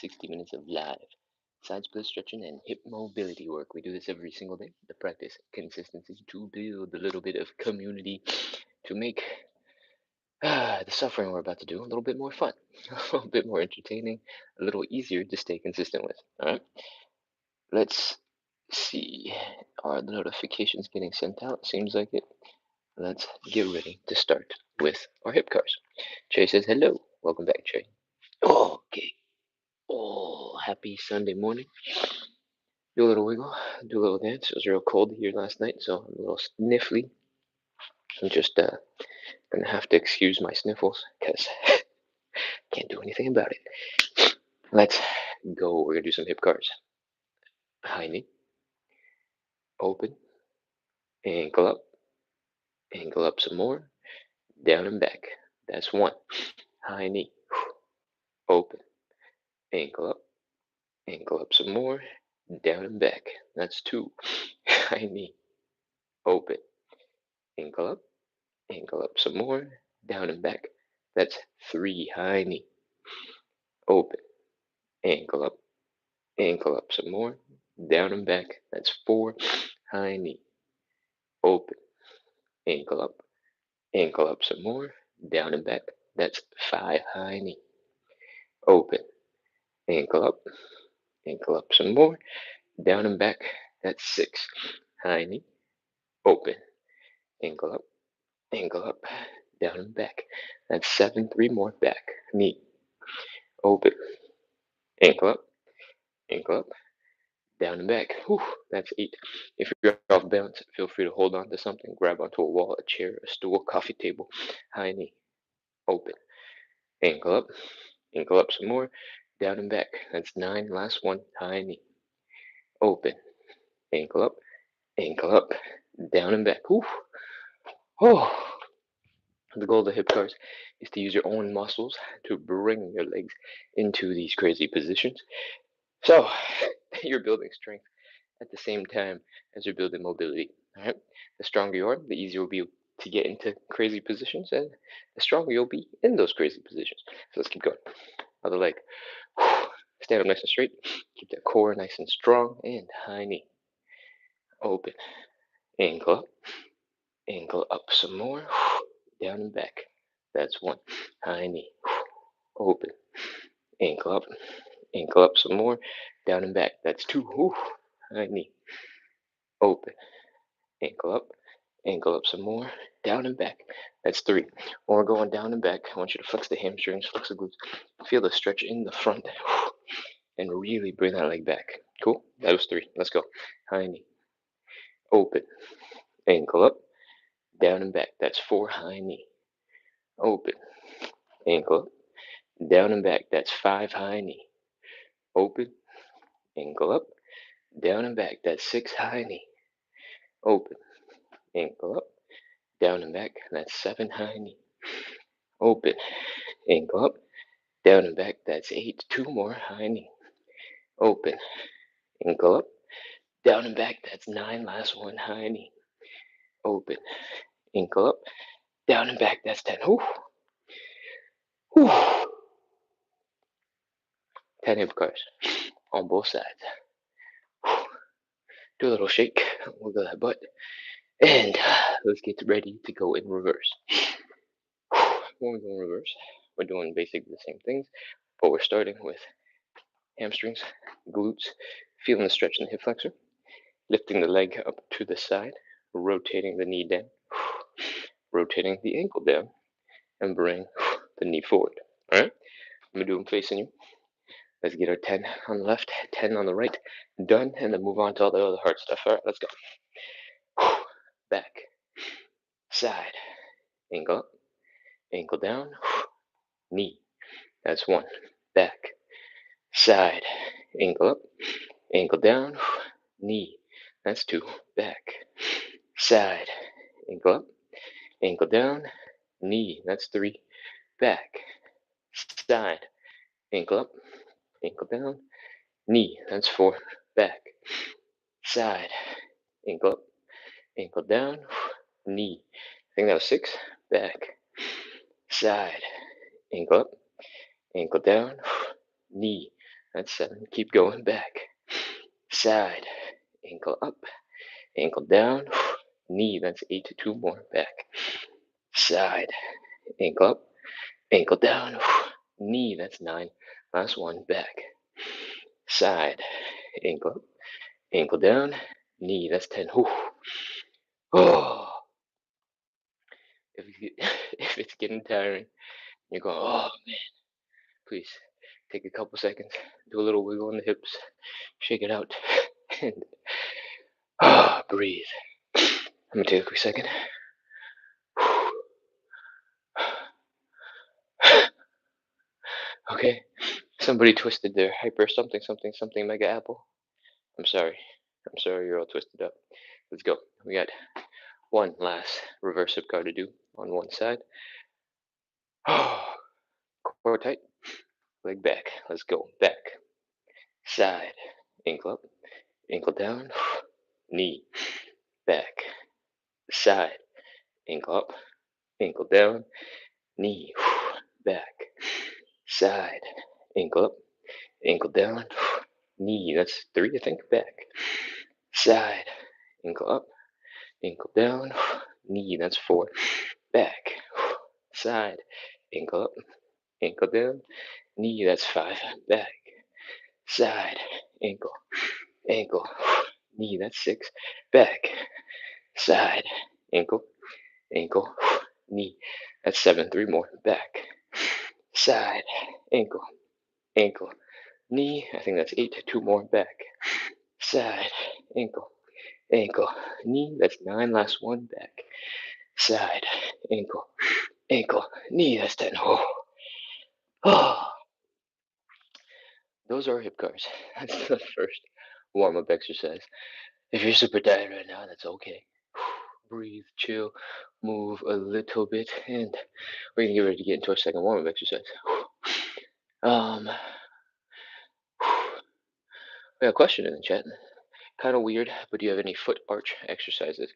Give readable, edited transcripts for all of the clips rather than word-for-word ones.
60 minutes of live side split stretching and hip mobility work. We do this every single day to practice consistency, to build a little bit of community, to make the suffering we're about to do a little bit more fun, a little bit more entertaining, a little easier to stay consistent with. All right, let's see. Are the notifications getting sent out? Seems like it. Let's get ready to start with our hip cars. Trey says hello. Welcome back, Trey. Okay. Oh, happy Sunday morning. Do a little wiggle, do a little dance. It was real cold here last night, so I'm a little sniffly. I'm just gonna have to excuse my sniffles because can't do anything about it. Let's go. We're gonna do some hip cars. High knee, open, ankle up some more, down and back. That's one. High knee, open, ankle up some more, down and back. That's two. High knee, open, ankle up some more, down and back. That's three. High knee, open, ankle up some more, down and back. That's four. High knee, open, ankle up some more, down and back. That's five. High knee, open, ankle up some more, down and back. That's six. High knee, open, ankle up, down and back. That's seven. Three more. Back, knee, open, ankle up, down and back. Whew, that's eight. If you're off balance, feel free to hold on to something, grab onto a wall, a chair, a stool, coffee table. High knee, open, ankle up some more, down and back. That's nine. Last one. High knee, open, ankle up, down and back. Whew. Oh, the goal of the hip cars is to use your own muscles to bring your legs into these crazy positions. So you're building strength at the same time as you're building mobility. All right? The stronger you are, the easier it will be to get into crazy positions, and the stronger you'll be in those crazy positions. So let's keep going. Other leg. Stand up nice and straight. Keep that core nice and strong. And high knee. Open. Ankle up some more. Down and back. That's one. High knee. Open. Ankle up some more. Down and back. That's two. High knee. Open. Ankle up some more, down and back. That's three. When we're going down and back, I want you to flex the hamstrings, flex the glutes, feel the stretch in the front, and really bring that leg back. Cool? That was three. Let's go. High knee, open, ankle up, down and back. That's four. High knee, open, ankle up, down and back. That's five. High knee, open, ankle up, down and back. That's six. High knee, open, ankle up, down and back. That's seven. High knee, open, ankle up, down and back. That's eight. Two more. High knee, open, ankle up, down and back. That's nine. Last one. High knee, open, ankle up, down and back. That's 10. Whew. Whew. 10 hip cars on both sides. Whew. Do a little shake, wiggle that butt, and let's get ready to go in reverse. When we go in reverse, we're doing basically the same things, but we're starting with hamstrings, glutes, feeling the stretch in the hip flexor, lifting the leg up to the side, rotating the knee down, rotating the ankle down, and bring the knee forward. All right? I'm going to do them facing you. Let's get our 10 on the left, 10 on the right. Done, and then move on to all the other hard stuff. All right, let's go. Back, side, ankle up, ankle down, knee. That's one. Back, side, ankle up, ankle down, knee. That's two. Back, side, ankle up, ankle down, knee. That's three. Back, side, ankle up, ankle down, knee. That's four. Back, side, ankle up, ankle down, knee. I think that was six. Back, side, ankle up, ankle down, knee. That's 7. Keep going back. Side. Ankle up. Ankle down. Knee. That's 8. 2 more. Back. Side. Ankle up. Ankle down. Knee. That's 9. Last one. Back. Side. Ankle up. Ankle down. Knee. That's 10. Oh, if it's getting tiring, you're going, oh man, please take a couple seconds, do a little wiggle in the hips, shake it out, and breathe. Let me take a quick second. Okay, somebody twisted their hyper something something something mega apple. I'm sorry. I'm sorry you're all twisted up. Let's go. We got one last reverse hip guard to do on one side. Core tight, leg back. Let's go. Back, side, ankle up, ankle down, knee, back, side, ankle up, ankle down, knee, back, side, ankle up, ankle down, knee. That's 3, I think. Back, side, ankle up, ankle down, knee. That's 4. Back, side, ankle up, ankle down, knee. That's 5. Back, side, ankle, ankle, knee. That's 6. Back, side, ankle, ankle, knee. That's 7. 3 more. Back, side, ankle, ankle, knee. I think that's 8. 2 more. Back, side, ankle, ankle, knee. That's 9. Last one. Back, side, ankle, ankle, knee. That's 10. Oh, those are hip cars. That's the first warm up exercise. If you're super tired right now, that's okay. Breathe, chill, move a little bit, and we're gonna get ready to get into our second warm up exercise. Um, we got a question in the chat. Kind of weird, but do you have any foot arch exercises?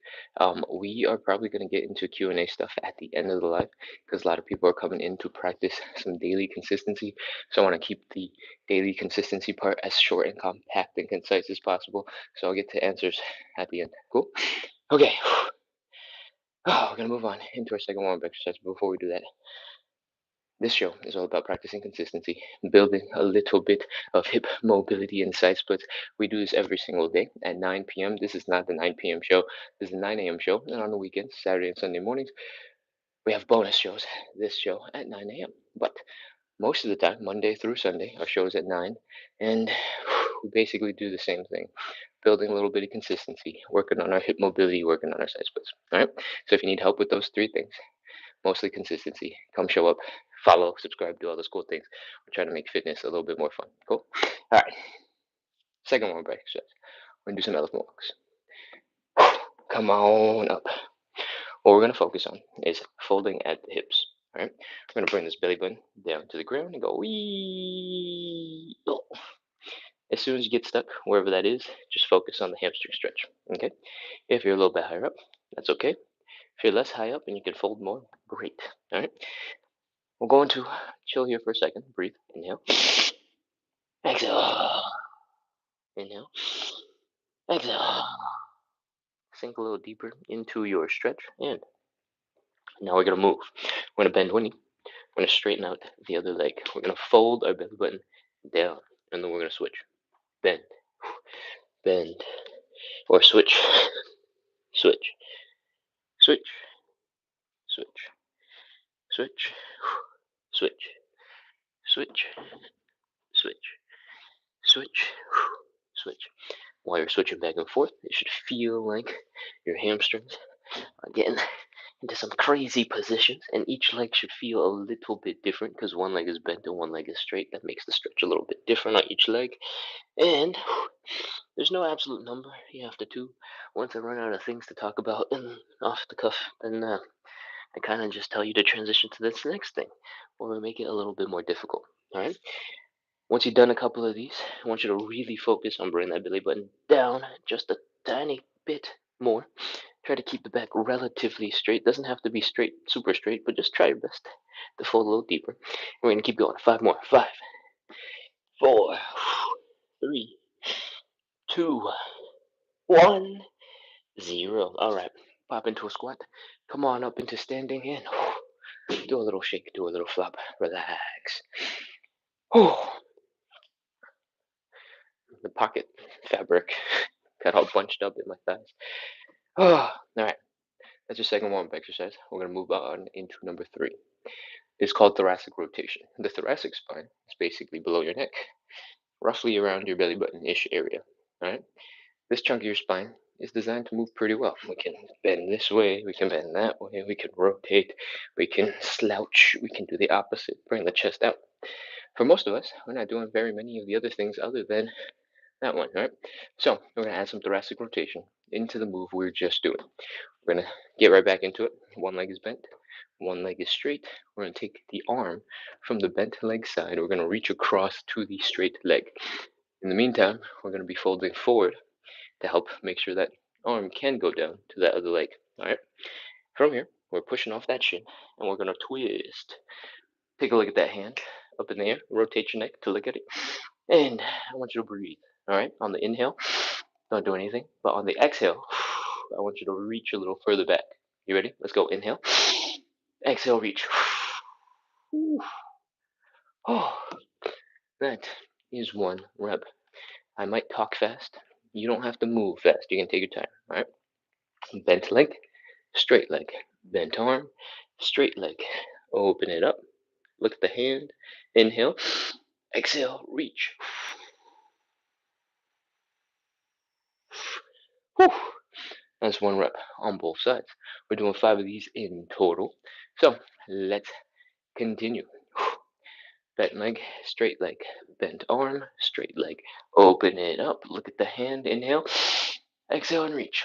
We are probably going to get into Q&A stuff at the end of the live because a lot of people are coming in to practice some daily consistency. So I want to keep the daily consistency part as short and compact and concise as possible. So I'll get to answers at the end. Cool? Okay. We're going to move on into our second warm-up exercise. Before we do that, this show is all about practicing consistency, building a little bit of hip mobility and side splits. We do this every single day at 9 p.m. This is not the 9 p.m. show. This is the 9 a.m. show. And on the weekends, Saturday and Sunday mornings, we have bonus shows. This show at 9 a.m. But most of the time, Monday through Sunday, our show is at 9. And we basically do the same thing. Building a little bit of consistency, working on our hip mobility, working on our side splits. All right. So if you need help with those 3 things, mostly consistency, come show up, follow, subscribe, do all those cool things. We're trying to make fitness a little bit more fun. Cool. All right. Second one break exercise. We're gonna do some elephant walks. Come on up. What we're gonna focus on is folding at the hips. All right. We're gonna bring this belly button down to the ground and go wee. Oh. As soon as you get stuck wherever that is, just focus on the hamstring stretch. Okay. If you're a little bit higher up, that's okay. If you're less high up and you can fold more, great. All right. We're going to chill here for a second. Breathe. Inhale. Exhale. Inhale. Exhale. Sink a little deeper into your stretch. And now we're going to move. We're going to bend one knee. We're going to straighten out the other leg. We're going to fold our belly button down. And then we're going to switch. Bend. Bend. Or switch. Switch. Switch. Switch. Switch. Switch. Switch. Switch. Switch. Switch. While you're switching back and forth, it should feel like your hamstrings are getting into some crazy positions, and each leg should feel a little bit different because one leg is bent and one leg is straight. That makes the stretch a little bit different on each leg. And there's no absolute number you have to do. Once I run out of things to talk about and off the cuff, then I kind of just tell you to transition to this next thing, where we make it a little bit more difficult. All right. Once you've done a couple of these, I want you to really focus on bringing that belly button down just a tiny bit more. Try to keep the back relatively straight. Doesn't have to be straight, super straight, but just try your best to fold a little deeper. We're going to keep going. 5 more. 5, 4, 3, 2, 1, 0. All right. Pop into a squat. Come on up into standing and do a little shake, do a little flop. Relax. The pocket fabric got all bunched up in my thighs. All right. That's your second warm-up exercise. We're going to move on into number 3. It's called thoracic rotation. The thoracic spine is basically below your neck, roughly around your belly button-ish area. All right. This chunk of your spine is designed to move pretty well. We can bend this way, we can bend that way, we can rotate, we can slouch, we can do the opposite, bring the chest out. For most of us, we're not doing very many of the other things other than that one, right? So we're going to add some thoracic rotation into the move we are just doing. We're going to get right back into it. One leg is bent, one leg is straight. We're going to take the arm from the bent leg side. We're going to reach across to the straight leg. In the meantime, we're going to be folding forward to help make sure that arm can go down to that other leg. All right. From here, we're pushing off that shin, and we're going to twist. Take a look at that hand up in the air. Rotate your neck to look at it. And I want you to breathe. All right. On the inhale, don't do anything. But on the exhale, I want you to reach a little further back. You ready? Let's go. Inhale. Exhale, reach. Oh, that is one rep. I might talk fast. You don't have to move fast. You can take your time. All right. Bent leg, straight leg, bent arm, straight leg. Open it up. Look at the hand. Inhale. Exhale. Reach. Whew. That's one rep on both sides. We're doing 5 of these in total. So let's continue. Bent leg, straight leg, bent arm, straight leg. Open it up. Look at the hand. Inhale. Exhale and reach.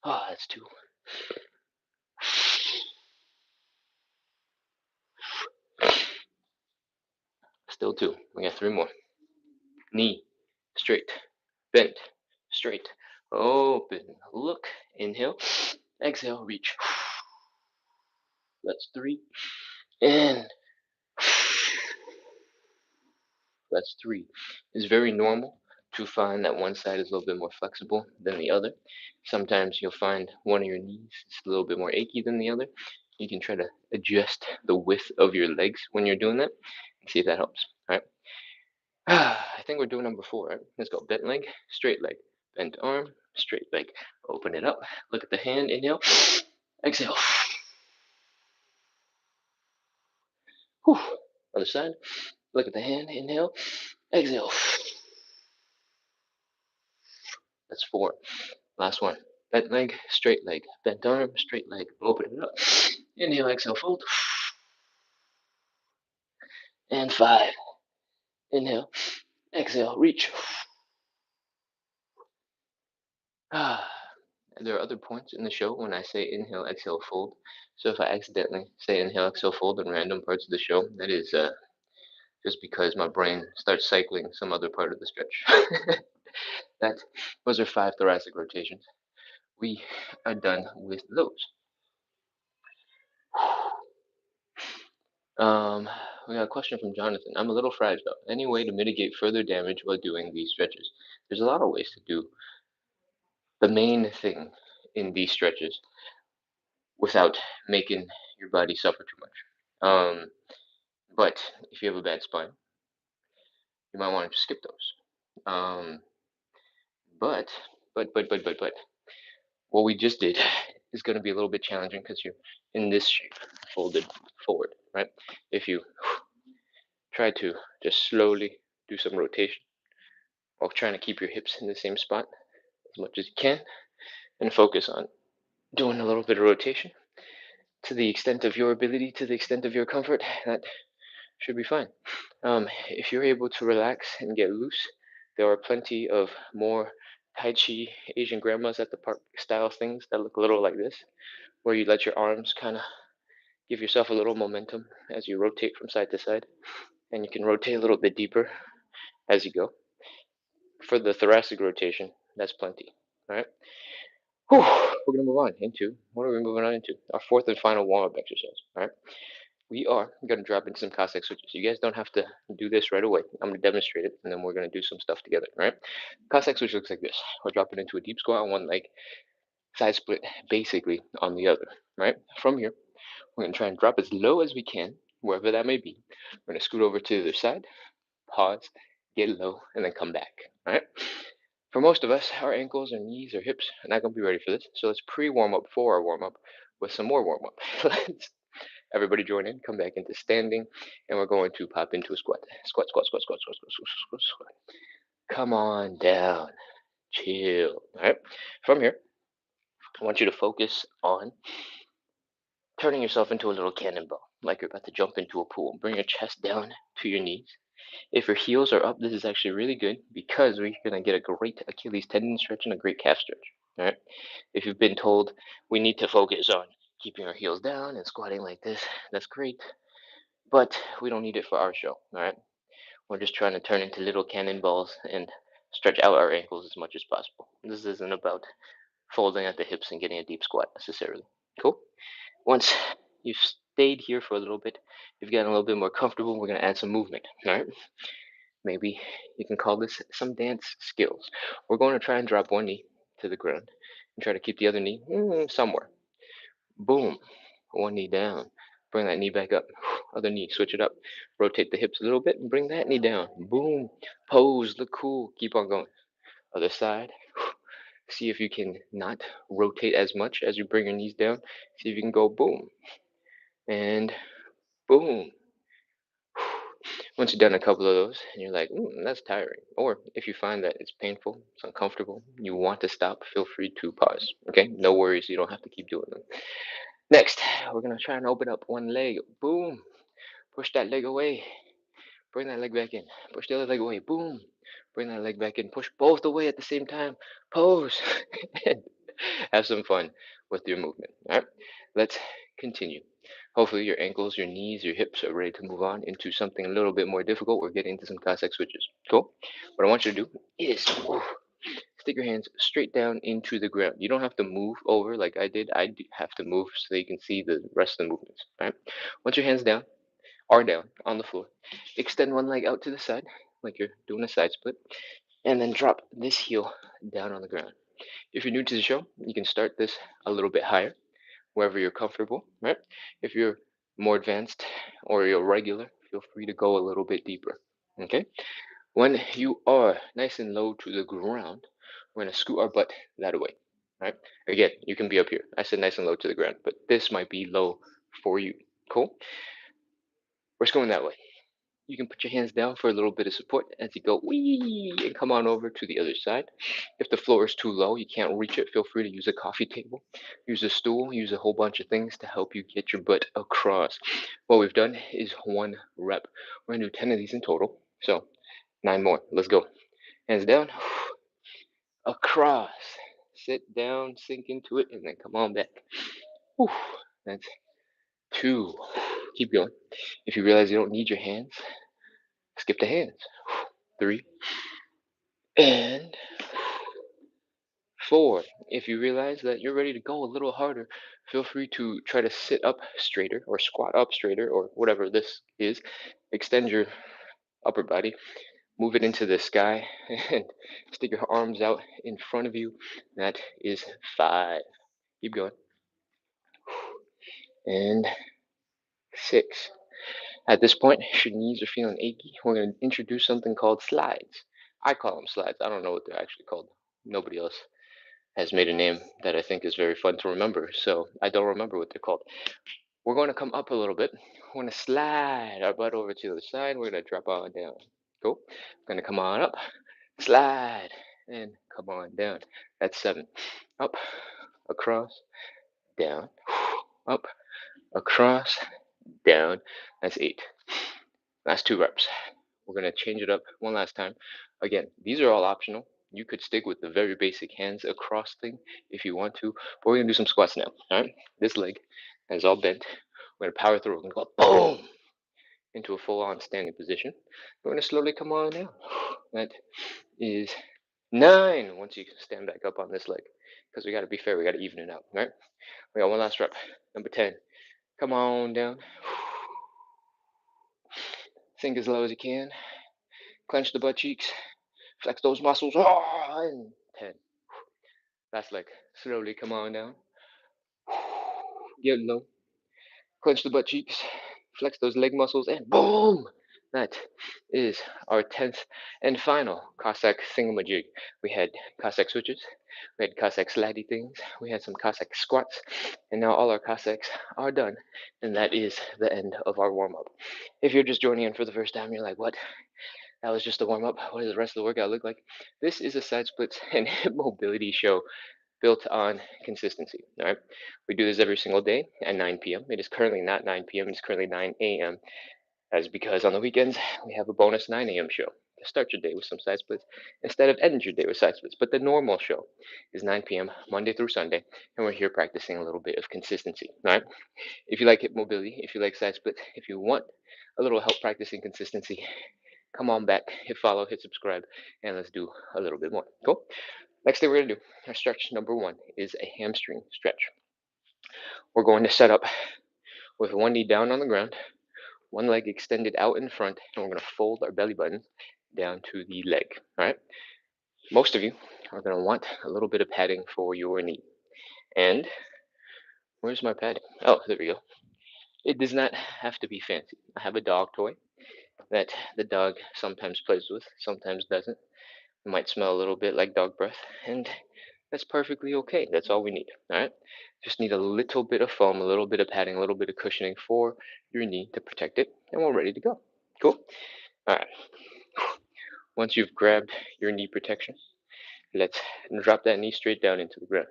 Ah, that's 2. Still 2. We got 3 more. Knee, straight, bent, straight, open, look, inhale, exhale, reach. That's 3. And that's 3. It's very normal to find that one side is a little bit more flexible than the other. Sometimes you'll find one of your knees is a little bit more achy than the other. You can try to adjust the width of your legs when you're doing that and see if that helps. All right. I think we're doing number 4, right? Let's go. Bent leg, straight leg, bent arm, straight leg. Open it up. Look at the hand. Inhale. Exhale. Whew. Other side. Look at the hand. Inhale. Exhale. That's 4. Last one. Bent leg, straight leg, bent arm, straight leg. Open it up. Inhale. Exhale. Fold. And 5. Inhale. Exhale. Reach. There are other points in the show when I say inhale, exhale, fold. So if I accidentally say inhale, exhale, fold in random parts of the show, that is just because my brain starts cycling some other part of the stretch. that those are 5 thoracic rotations. We are done with those. We got a question from Jonathan. I'm a little fragile. Any way to mitigate further damage while doing these stretches? There's a lot of ways to do the main thing in these stretches without making your body suffer too much. But if you have a bad spine, you might want to skip those. Um, but, but, what we just did is going to be a little bit challenging because you're in this shape, folded forward, right? If you try to just slowly do some rotation while trying to keep your hips in the same spot as much as you can and focus on doing a little bit of rotation to the extent of your ability, to the extent of your comfort, that should be fine. If you're able to relax and get loose, there are plenty of more Tai Chi Asian grandmas at the park style things that look a little like this, where you let your arms kind of give yourself a little momentum as you rotate from side to side, and you can rotate a little bit deeper as you go. For the thoracic rotation, that's plenty. All right. Whew, we're gonna move on into what are we moving on into? Our 4th and final warm-up exercise. All right. we are going to drop into some Cossack switches. You guys don't have to do this right away. I'm going to demonstrate it, and then we're going to do some stuff together, all right? Cossack switch looks like this. We're dropping into a deep squat on one leg, side split basically on the other, right? From here, we're going to try and drop as low as we can, wherever that may be. We're going to scoot over to the other side, pause, get low, and then come back, all right? For most of us, our ankles, our knees, our hips are not going to be ready for this, so let's pre-warm up for our warm up with some more warm up. Let's everybody join in, come back into standing, and we're going to pop into a squat. Squat, squat, squat, squat, squat, squat, squat, squat, squat. Come on down, chill. All right. From here, I want you to focus on turning yourself into a little cannonball, like you're about to jump into a pool. Bring your chest down to your knees. If your heels are up, this is actually really good because we're going to get a great Achilles tendon stretch and a great calf stretch. All right. If you've been told we need to focus on keeping our heels down and squatting like this, that's great. But we don't need it for our show. All right. We're just trying to turn into little cannonballs and stretch out our ankles as much as possible. This isn't about folding at the hips and getting a deep squat necessarily. Cool? Once you've stayed here for a little bit, you've gotten a little bit more comfortable, we're going to add some movement. All right? Maybe you can call this some dance skills. We're going to try and drop one knee to the ground and try to keep the other knee somewhere. Boom. One knee down. Bring that knee back up. Other knee, switch it up. Rotate the hips a little bit and bring that knee down. Boom. Pose, look cool. Keep on going. Other side. See if you can not rotate as much as you bring your knees down. See if you can go boom. And boom. Once you've done a couple of those and you're like, that's tiring. Or if you find that it's painful, it's uncomfortable, you want to stop, feel free to pause. Okay? No worries. You don't have to keep doing them. Next, we're going to try and open up one leg. Boom. Push that leg away. Bring that leg back in. Push the other leg away. Boom. Bring that leg back in. Push both away at the same time. Pose. And have some fun with your movement. All right. Let's continue. Hopefully your ankles, your knees, your hips are ready to move on into something a little bit more difficult. We're getting into some Cossack switches. Cool. What I want you to do is stick your hands straight down into the ground. You don't have to move over like I did. I have to move so you can see the rest of the movements. All right. Once your hands down are down on the floor, extend one leg out to the side like you're doing a side split, and then drop this heel down on the ground. If you're new to the show, you can start this a little bit higher, wherever you're comfortable, right? If you're more advanced or you're regular, feel free to go a little bit deeper. Okay? When you are nice and low to the ground, we're gonna scoot our butt that way. Right? Again, you can be up here. I said nice and low to the ground, but this might be low for you. Cool? We're just going that way. You can put your hands down for a little bit of support as you go wee and come on over to the other side. If the floor is too low, you can't reach it, feel free to use a coffee table, use a stool, use a whole bunch of things to help you get your butt across. What we've done is 1 rep. We're gonna do 10 of these in total. So 9 more. Let's go. Hands down, across. Sit down, sink into it, and then come on back. That's 2. Keep going. If you realize you don't need your hands, skip the hands. 3. And 4. If you realize that you're ready to go a little harder, feel free to try to sit up straighter or squat up straighter or whatever this is. Extend your upper body, move it into the sky, and stick your arms out in front of you. That is 5. Keep going. And 6. At this point, if your knees are feeling achy, we're going to introduce something called slides. I call them slides. I don't know what they're actually called. Nobody else has made a name that I think is very fun to remember, so I don't remember what they're called. We're going to come up a little bit. We're going to slide our butt over to the other side. We're going to drop on down. Cool. We're going to come on up, slide, and come on down. That's 7. Up, across, down, up, across, down. That's 8. Last 2 reps. We're going to change it up one last time. Again, these are all optional. You could stick with the very basic hands across thing if you want to, but we're going to do some squats now. All right? This leg is all bent. We're going to power through. We're going to go boom into a full-on standing position. We're going to slowly come on down. That is 9 once you stand back up on this leg, because we got to be fair. We got to even it out. All right? We got one last rep. Number 10. Come on down. Sink as low as you can. Clench the butt cheeks. Flex those muscles. Oh, and 10. Last leg. Slowly come on down. Get low. Clench the butt cheeks. Flex those leg muscles, and boom! That is our 10th and final Cossack thingamajig. We had Cossack switches, we had Cossack slatty things, we had some Cossack squats, and now all our Cossacks are done. And that is the end of our warm up. If you're just joining in for the first time, you're like, what? That was just a warm up. What does the rest of the workout look like? This is a side splits and hip mobility show built on consistency. All right. We do this every single day at 9 p.m. It is currently not 9 p.m., it's currently 9 a.m. That is because on the weekends we have a bonus 9 a.m. show to start your day with some side splits instead of end your day with side splits. But the normal show is 9 p.m. Monday through Sunday, and we're here practicing a little bit of consistency. All right. If you like hip mobility, if you like side splits, if you want a little help practicing consistency, come on back, hit follow, hit subscribe, and let's do a little bit more. Cool. Next thing we're gonna do, our stretch number one is a hamstring stretch. We're going to set up with one knee down on the ground, one leg extended out in front, and we're going to fold our belly button down to the leg. All right. Most of you are going to want a little bit of padding for your knee. And where's my padding? Oh, there we go. It does not have to be fancy. I have a dog toy that the dog sometimes plays with, sometimes doesn't. It might smell a little bit like dog breath, and that's perfectly okay. That's all we need. All right. Just need a little bit of foam, a little bit of padding, a little bit of cushioning for your knee to protect it, and we're ready to go. Cool. All right. Once you've grabbed your knee protection, let's drop that knee straight down into the ground.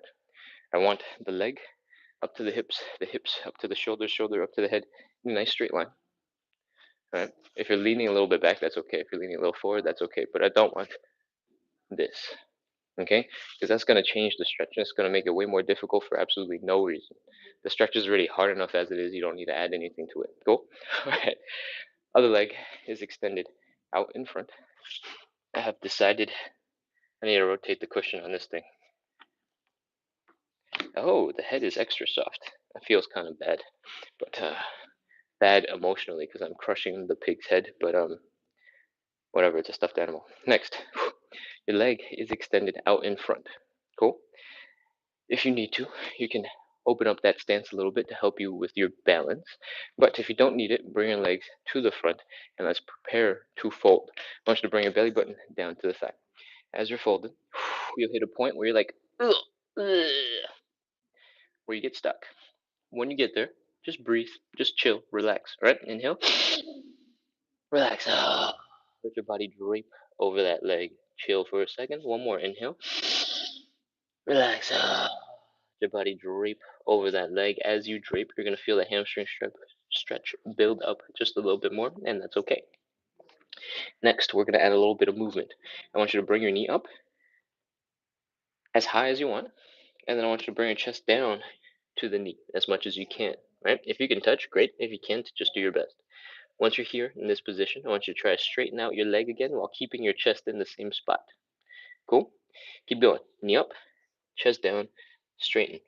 I want the leg up to the hips up to the shoulders, shoulder up to the head in a nice straight line. All right. If you're leaning a little bit back, that's okay. If you're leaning a little forward, that's okay. But I don't want this. Okay? Because that's going to change the stretch. It's going to make it way more difficult for absolutely no reason. The stretch is already hard enough as it is. You don't need to add anything to it. Cool? All right. Other leg is extended out in front. I have decided I need to rotate the cushion on this thing. Oh, the head is extra soft. That feels kind of bad. But bad emotionally because I'm crushing the pig's head. But whatever, it's a stuffed animal. Next, your leg is extended out in front. Cool? If you need to, you can open up that stance a little bit to help you with your balance. But if you don't need it, bring your legs to the front and let's prepare to fold. I want you to bring your belly button down to the side. As you're folded, you'll hit a point where you're like, ugh, ugh, where you get stuck. When you get there, just breathe, just chill, relax. All right, inhale, relax. Let your body drape over that leg. Chill for a second. One more inhale, relax. Your body drape over that leg. As you drape, you're going to feel the hamstring stretch build up just a little bit more, and that's okay. Next, we're going to add a little bit of movement. I want you to bring your knee up as high as you want, and then I want you to bring your chest down to the knee as much as you can, right? If you can touch, great. If you can't, just do your best. Once you're here in this position, I want you to try to straighten out your leg again while keeping your chest in the same spot. Cool? Keep going. Knee up, chest down, straighten.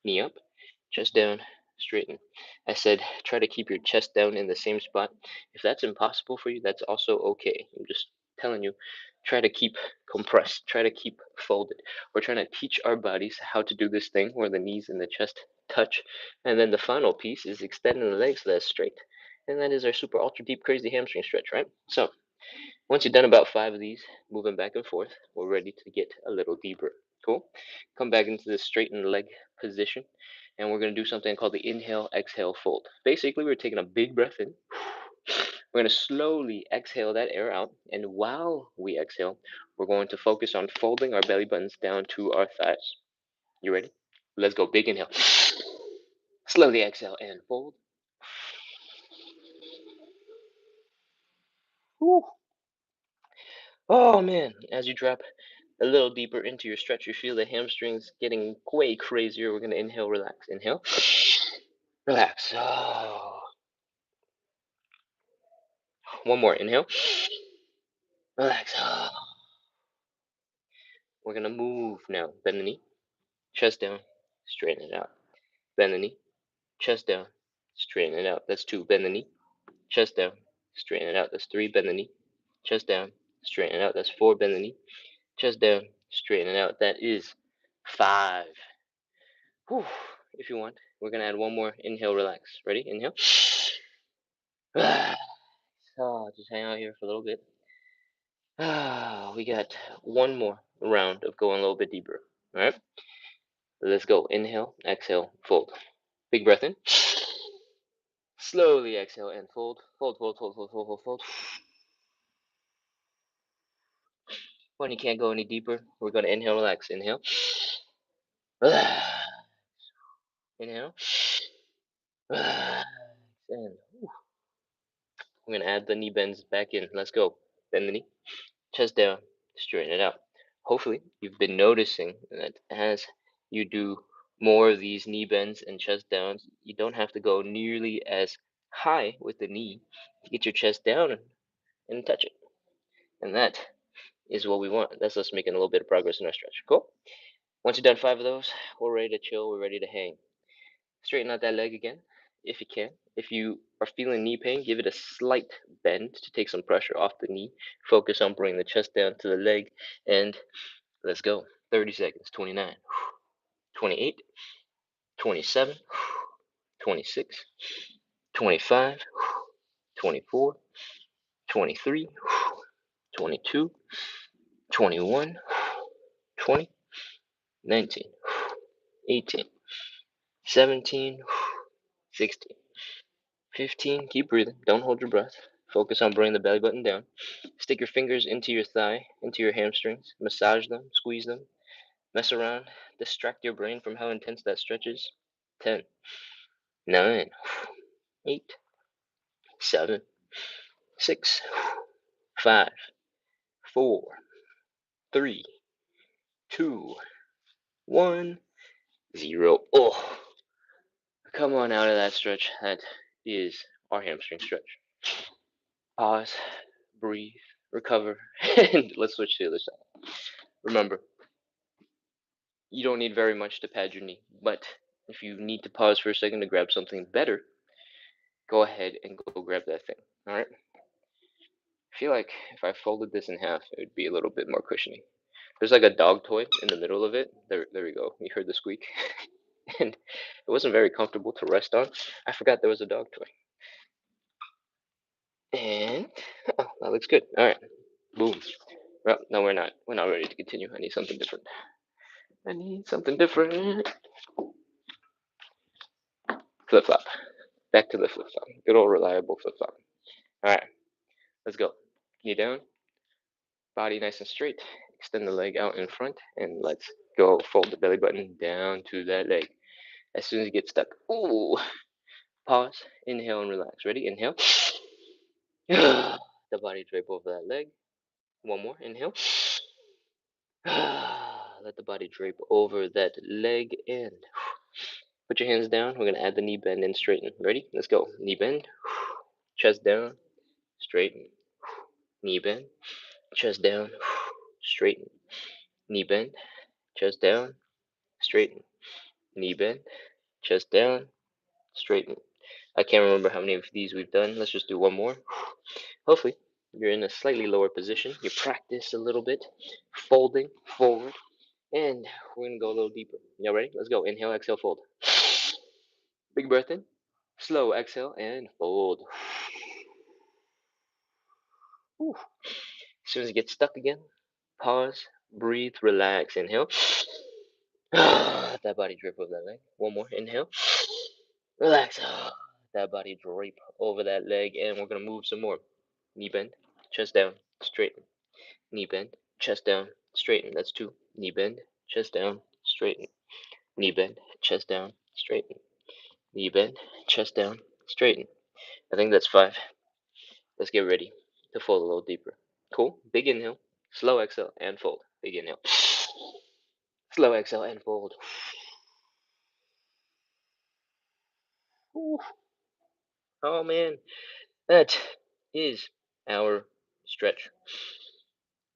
Knee up, chest down, straighten. I said try to keep your chest down in the same spot. If that's impossible for you, that's also okay. I'm just telling you, try to keep compressed, try to keep folded. We're trying to teach our bodies how to do this thing where the knees and the chest touch. And then the final piece is extending the legs so that's straight. And that is our super ultra deep crazy hamstring stretch, right? So once you've done about 5 of these, moving back and forth, we're ready to get a little deeper. Cool? Come back into the straightened leg position, and we're going to do something called the inhale, exhale, fold. Basically, we're taking a big breath in. We're going to slowly exhale that air out, and while we exhale, we're going to focus on folding our belly buttons down to our thighs. You ready? Let's go. Big inhale. Slowly exhale and fold. Whew. Oh man, as you drop a little deeper into your stretch, you feel the hamstrings getting way crazier. We're going to inhale, relax. Inhale, relax. Oh. One more. Inhale, relax. Oh. We're going to move now. Bend the knee, chest down, straighten it out. Bend the knee, chest down, straighten it out. That's 2. Bend the knee, chest down, straighten it out. That's 3, bend the knee, chest down, straighten it out. That's 4, bend the knee, chest down, straighten it out. That is 5. Whew. If you want, we're gonna add one more. Inhale, relax. Ready? Inhale. Just hang out here for a little bit. We got one more round of going a little bit deeper. All right, let's go. Inhale, exhale, fold. Big breath in. Slowly exhale and fold. Fold, fold, fold, fold, fold, fold, fold. When you can't go any deeper, we're going to inhale, relax. Inhale. Inhale. And we're going to add the knee bends back in. Let's go. Bend the knee. Chest down. Straighten it out. Hopefully, you've been noticing that as you do more of these knee bends and chest downs, you don't have to go nearly as high with the knee to get your chest down and touch it. And that is what we want. That's us making a little bit of progress in our stretch. Cool? Once you've done 5 of those, we're ready to chill. We're ready to hang. Straighten out that leg again, if you can. If you are feeling knee pain, give it a slight bend to take some pressure off the knee. Focus on bringing the chest down to the leg, and let's go. 30 seconds. 29, 28, 27, 26, 25, 24, 23, 22, 21, 20, 19, 18, 17, 16, 15. Keep breathing. Don't hold your breath. Focus on bringing the belly button down. Stick your fingers into your thigh, into your hamstrings. Massage them, squeeze them, mess around. Distract your brain from how intense that stretch is. 10, 9, 8, 7, 6, 5, 4, 3, 2, 1, 0. Oh, come on out of that stretch. That is our hamstring stretch. Pause, breathe, recover, and let's switch to the other side. Remember, you don't need very much to pad your knee, but if you need to pause for a second to grab something better, go ahead and go grab that thing. All right? I feel like if I folded this in half, it would be a little bit more cushiony. There's like a dog toy in the middle of it. There we go. You heard the squeak. And it wasn't very comfortable to rest on. I forgot there was a dog toy. And oh, that looks good. All right, boom. Well, no, we're not. We're not ready to continue. I need something different. I need something different. Flip flop. Back to the flip flop. Good old reliable flip flop. All right, let's go. Knee down. Body nice and straight. Extend the leg out in front, and let's go. Fold the belly button down to that leg. As soon as you get stuck, ooh, pause. Inhale and relax. Ready? Inhale. The body drape over that leg. One more. Inhale. Let the body drape over that leg and put your hands down. We're going to add the knee bend and straighten. Ready? Let's go. Knee bend. Chest down. Straighten. Knee bend. Chest down. Straighten. Knee bend. Chest down. Straighten. Knee bend. Chest down. Straighten. I can't remember how many of these we've done. Let's just do one more. Hopefully, you're in a slightly lower position. You practice a little bit, folding forward, and we're gonna go a little deeper. Y'all ready? Let's go. Inhale, exhale, fold. Big breath in. Slow exhale and fold. Whew. As soon as you get stuck again, pause, breathe, relax. Inhale. Let that body drip over that leg. One more. Inhale. Relax. That body drape over that leg, and we're gonna move some more. Knee bend, chest down, straighten. Knee bend, chest down, straighten. That's 2. Knee bend, chest down, straighten. Knee bend, chest down, straighten. Knee bend, chest down, straighten. I think that's 5. Let's get ready to fold a little deeper. Cool. Big inhale, slow exhale, and fold. Big inhale, slow exhale, and fold. Whew. Oh man, that is our stretch.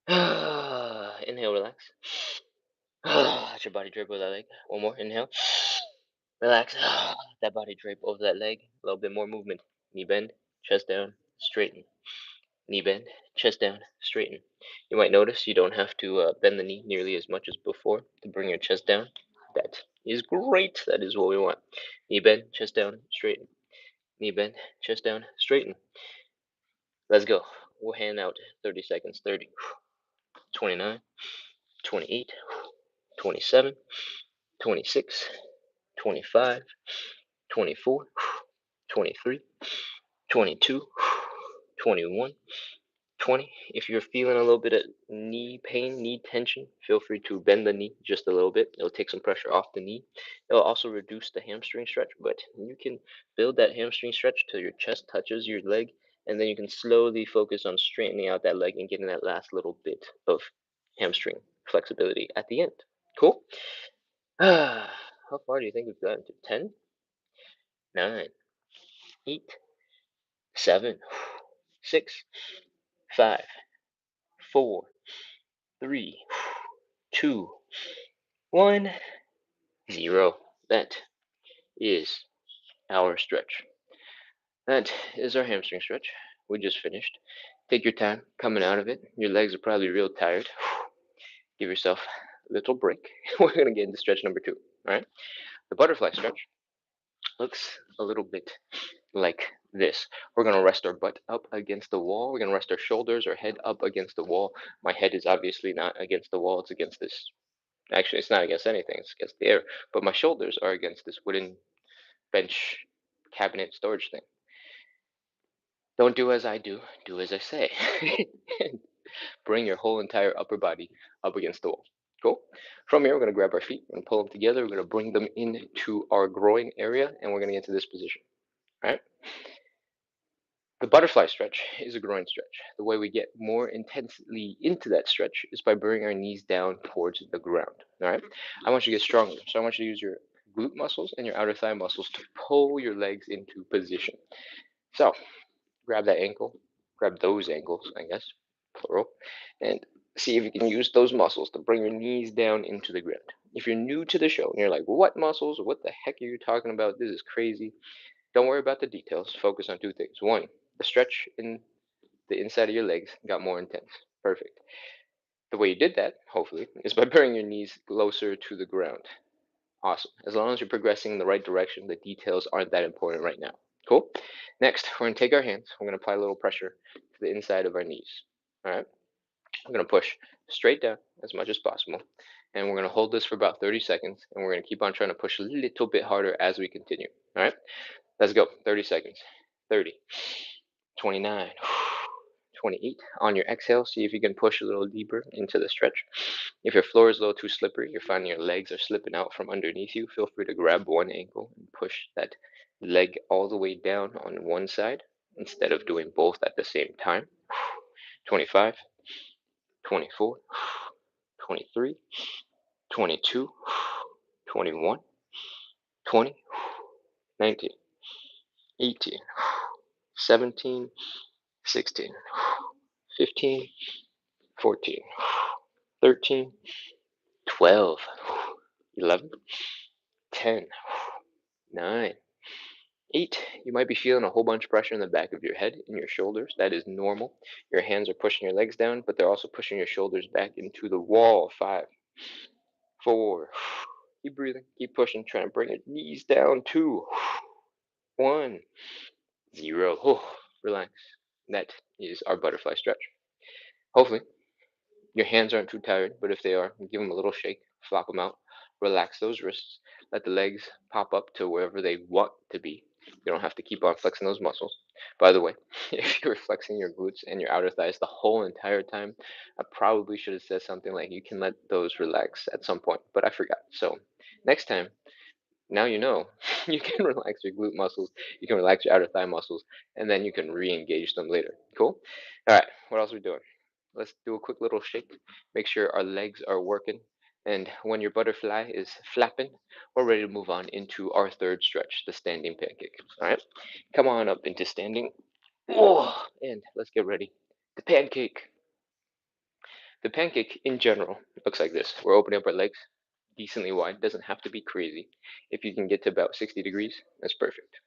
Inhale, relax. Let your body drape over that leg. One more. Inhale. Relax. That body drape over that leg. A little bit more movement. Knee bend. Chest down. straighten. Knee bend, chest down, straighten. You might notice you don't have to bend the knee nearly as much as before to bring your chest down. That is great. That is what we want. Knee bend, chest down, straighten. Knee bend, chest down, straighten. Let's go. We'll hand out 30 seconds. 30, 29, 28, 27, 26, 25, 24, 23, 22, 21, 20. If you're feeling a little bit of knee pain, knee tension, feel free to bend the knee just a little bit. It'll take some pressure off the knee. It'll also reduce the hamstring stretch, but you can build that hamstring stretch till your chest touches your leg, and then you can slowly focus on straightening out that leg and getting that last little bit of hamstring flexibility at the end. Cool? How far do you think we've gotten to? 10, 9, 8, 7, 6, 5, 4, 3, 2, 1, 0. That is our stretch. That is our hamstring stretch. We just finished. Take your time coming out of it. Your legs are probably real tired. Give yourself a little break. We're going to get into stretch number 2. All right. The butterfly stretch looks a little bit like this. We're going to rest our butt up against the wall. We're going to rest our shoulders, our head up against the wall. My head is obviously not against the wall. It's against this. Actually, it's not against anything. It's against the air. But my shoulders are against this wooden bench cabinet storage thing. Don't do as I do as I say. Bring your whole entire upper body up against the wall. Cool? From here, we're going to grab our feet. We're going to pull them together. We're going to bring them into our groin area, and we're going to get into this position. All right? The butterfly stretch is a groin stretch. The way we get more intensely into that stretch is by bringing our knees down towards the ground. All right? I want you to get stronger. So I want you to use your glute muscles and your outer thigh muscles to pull your legs into position. So grab that ankle, grab those ankles, I guess, plural, and see if you can use those muscles to bring your knees down into the ground. If you're new to the show and you're like, what muscles? What the heck are you talking about? This is crazy. Don't worry about the details. Focus on 2 things. 1, the stretch in the inside of your legs got more intense. Perfect. The way you did that, hopefully, is by bringing your knees closer to the ground. Awesome. As long as you're progressing in the right direction, the details aren't that important right now. Cool? Next, we're going to take our hands. We're going to apply a little pressure to the inside of our knees. All right? We're going to push straight down as much as possible. And we're going to hold this for about 30 seconds. And we're going to keep on trying to push a little bit harder as we continue. All right? Let's go. 30 seconds. 30, 29, 28. On your exhale, see if you can push a little deeper into the stretch. If your floor is a little too slippery, you're finding your legs are slipping out from underneath you, feel free to grab one ankle and push that leg all the way down on one side instead of doing both at the same time. 25, 24, 23, 22, 21, 20, 19, 18, 17, 16, 15, 14, 13, 12, 11, 10, 9, 8. You might be feeling a whole bunch of pressure in the back of your head and your shoulders. That is normal. Your hands are pushing your legs down, but they're also pushing your shoulders back into the wall. 5, 4. Keep breathing. Keep pushing. Try and bring your knees down. 2, 1, 0. Relax. That is our butterfly stretch. Hopefully, your hands aren't too tired, but if they are, give them a little shake, flop them out, relax those wrists, let the legs pop up to wherever they want to be. You don't have to keep on flexing those muscles. By the way, if you're flexing your glutes and your outer thighs the whole entire time, I probably should have said something like you can let those relax at some point, but I forgot. So next time, now you know you can relax your glute muscles, you can relax your outer thigh muscles, and then you can re-engage them later. Cool? All right, what else are we doing? Let's do a quick little shake. Make sure our legs are working. And when your butterfly is flapping, we're ready to move on into our third stretch, the standing pancake. All right, come on up into standing. Oh, and let's get ready. The pancake. The pancake in general looks like this. We're opening up our legs decently wide. Doesn't have to be crazy. If you can get to about 60 degrees, that's perfect.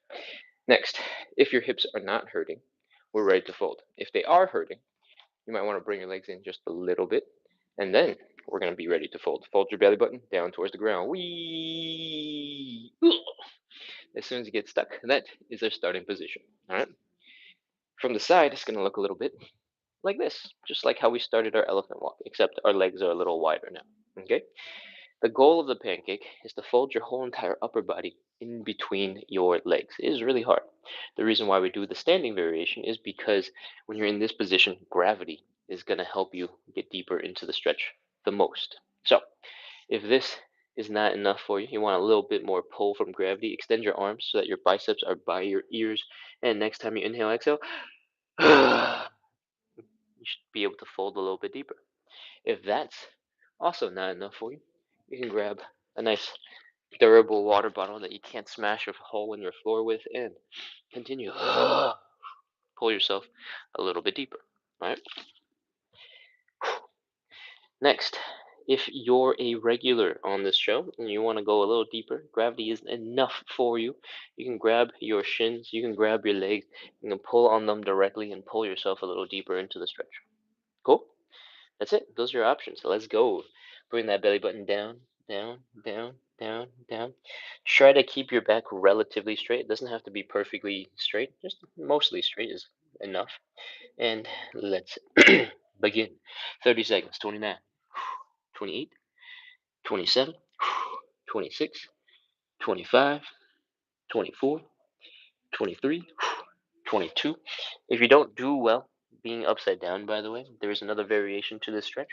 Next, if your hips are not hurting, we're ready to fold. If they are hurting, you might want to bring your legs in just a little bit, and then we're going to be ready to fold. Fold your belly button down towards the ground. Wee! As soon as you get stuck, that is our starting position. All right. From the side, it's going to look a little bit like this, just like how we started our elephant walk, except our legs are a little wider now. Okay. The goal of the pancake is to fold your whole entire upper body in between your legs. It is really hard. The reason why we do the standing variation is because when you're in this position, gravity is going to help you get deeper into the stretch the most. So, if this is not enough for you, you want a little bit more pull from gravity, extend your arms so that your biceps are by your ears. And next time you inhale, exhale, you should be able to fold a little bit deeper. If that's also not enough for you, you can grab a nice durable water bottle that you can't smash a hole in your floor with and continue. Pull yourself a little bit deeper. All right. Next, if you're a regular on this show and you want to go a little deeper, gravity isn't enough for you. You can grab your shins, you can grab your legs, you can pull on them directly and pull yourself a little deeper into the stretch. Cool? That's it. Those are your options. So let's go. Bring that belly button down, down, down, down, down. Try to keep your back relatively straight. It doesn't have to be perfectly straight, just mostly straight is enough. And let's begin. 30 seconds. 29, 28, 27, 26, 25, 24, 23, 22. If you don't do well being upside down, by the way, there is another variation to this stretch.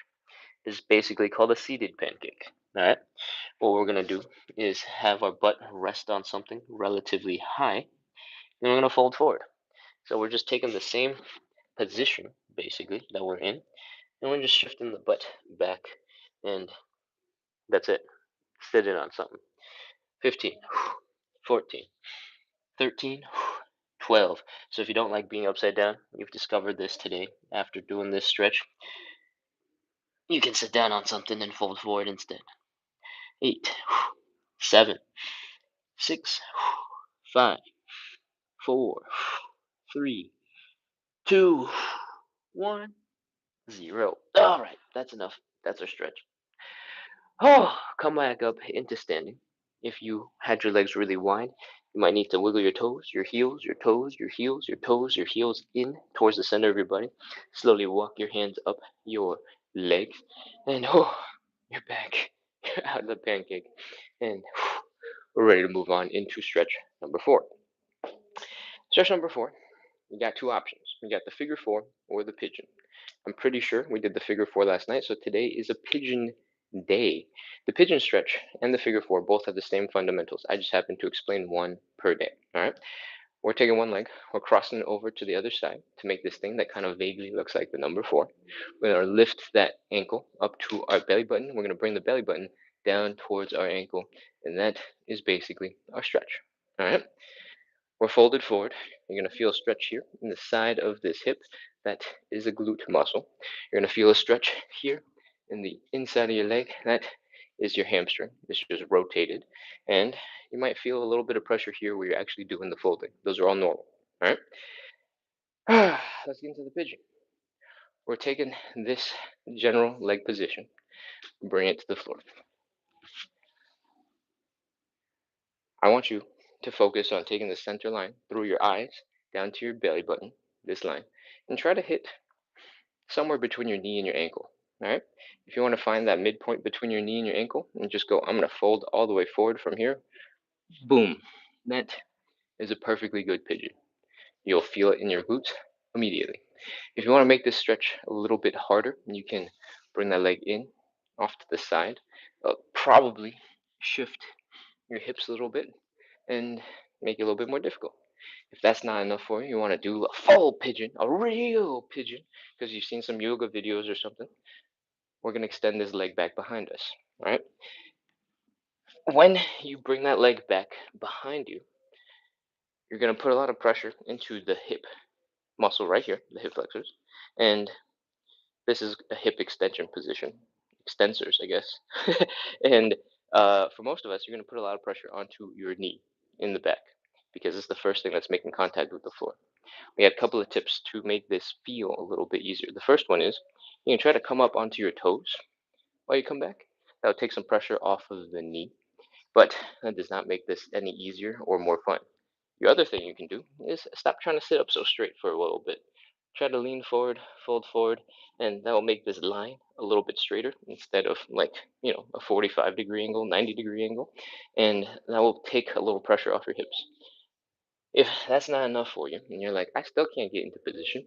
It's basically called a seated pancake. All right. What we're gonna do is have our butt rest on something relatively high, and we're gonna fold forward. So we're just taking the same position, basically, that we're in, and we're just shifting the butt back, and that's it. Sit it on something. 15, 14, 13, 12. So if you don't like being upside down, you've discovered this today after doing this stretch, you can sit down on something and fold forward instead. 8, 7, 6, 5, 4, 3, 2, 1, 0. All right, that's enough. That's our stretch. Oh, come back up into standing. If you had your legs really wide, you might need to wiggle your toes, your heels, your toes, your heels, your toes, your heels in towards the center of your body. Slowly walk your hands up your legs, and you're back. You're out of the pancake, and we're ready to move on into stretch number 4. Stretch number 4, you got two options. You got the figure 4 or the pigeon. I'm pretty sure we did the figure 4 last night, so today is a pigeon day. The pigeon stretch and the figure 4 both have the same fundamentals. I just happen to explain one per day. All right. We're taking one leg, we're crossing it over to the other side to make this thing that kind of vaguely looks like the number 4. We're going to lift that ankle up to our belly button. We're going to bring the belly button down towards our ankle, and that is basically our stretch. All right. We're folded forward. You're going to feel a stretch here in the side of this hip. That is a glute muscle. You're going to feel a stretch here in the inside of your leg. That is your hamstring. It's just rotated. And you might feel a little bit of pressure here where you're actually doing the folding. Those are all normal. All right. Let's get into the pigeon. We're taking this general leg position, bring it to the floor. I want you to focus on taking the center line through your eyes down to your belly button, this line, and try to hit somewhere between your knee and your ankle. All right. If you want to find that midpoint between your knee and your ankle, and just go, I'm going to fold all the way forward from here. Boom. That is a perfectly good pigeon. You'll feel it in your glutes immediately. If you want to make this stretch a little bit harder, you can bring that leg in off to the side. Probably shift your hips a little bit and make it a little bit more difficult. If that's not enough for you, you want to do a full pigeon, a real pigeon, because you've seen some yoga videos or something. We're going to extend this leg back behind us. All right. When you bring that leg back behind you, you're going to put a lot of pressure into the hip muscle right here, the hip flexors. And this is a hip extension position, extensors, I guess. And for most of us, you're going to put a lot of pressure onto your knee in the back because it's the first thing that's making contact with the floor. We have a couple of tips to make this feel a little bit easier. The first one is you can try to come up onto your toes while you come back. That'll take some pressure off of the knee, but that does not make this any easier or more fun. Your other thing you can do is stop trying to sit up so straight for a little bit. Try to lean forward, fold forward, and that will make this line a little bit straighter instead of like, a 45-degree angle, 90-degree angle. And that will take a little pressure off your hips. If that's not enough for you, and you're like, I still can't get into position,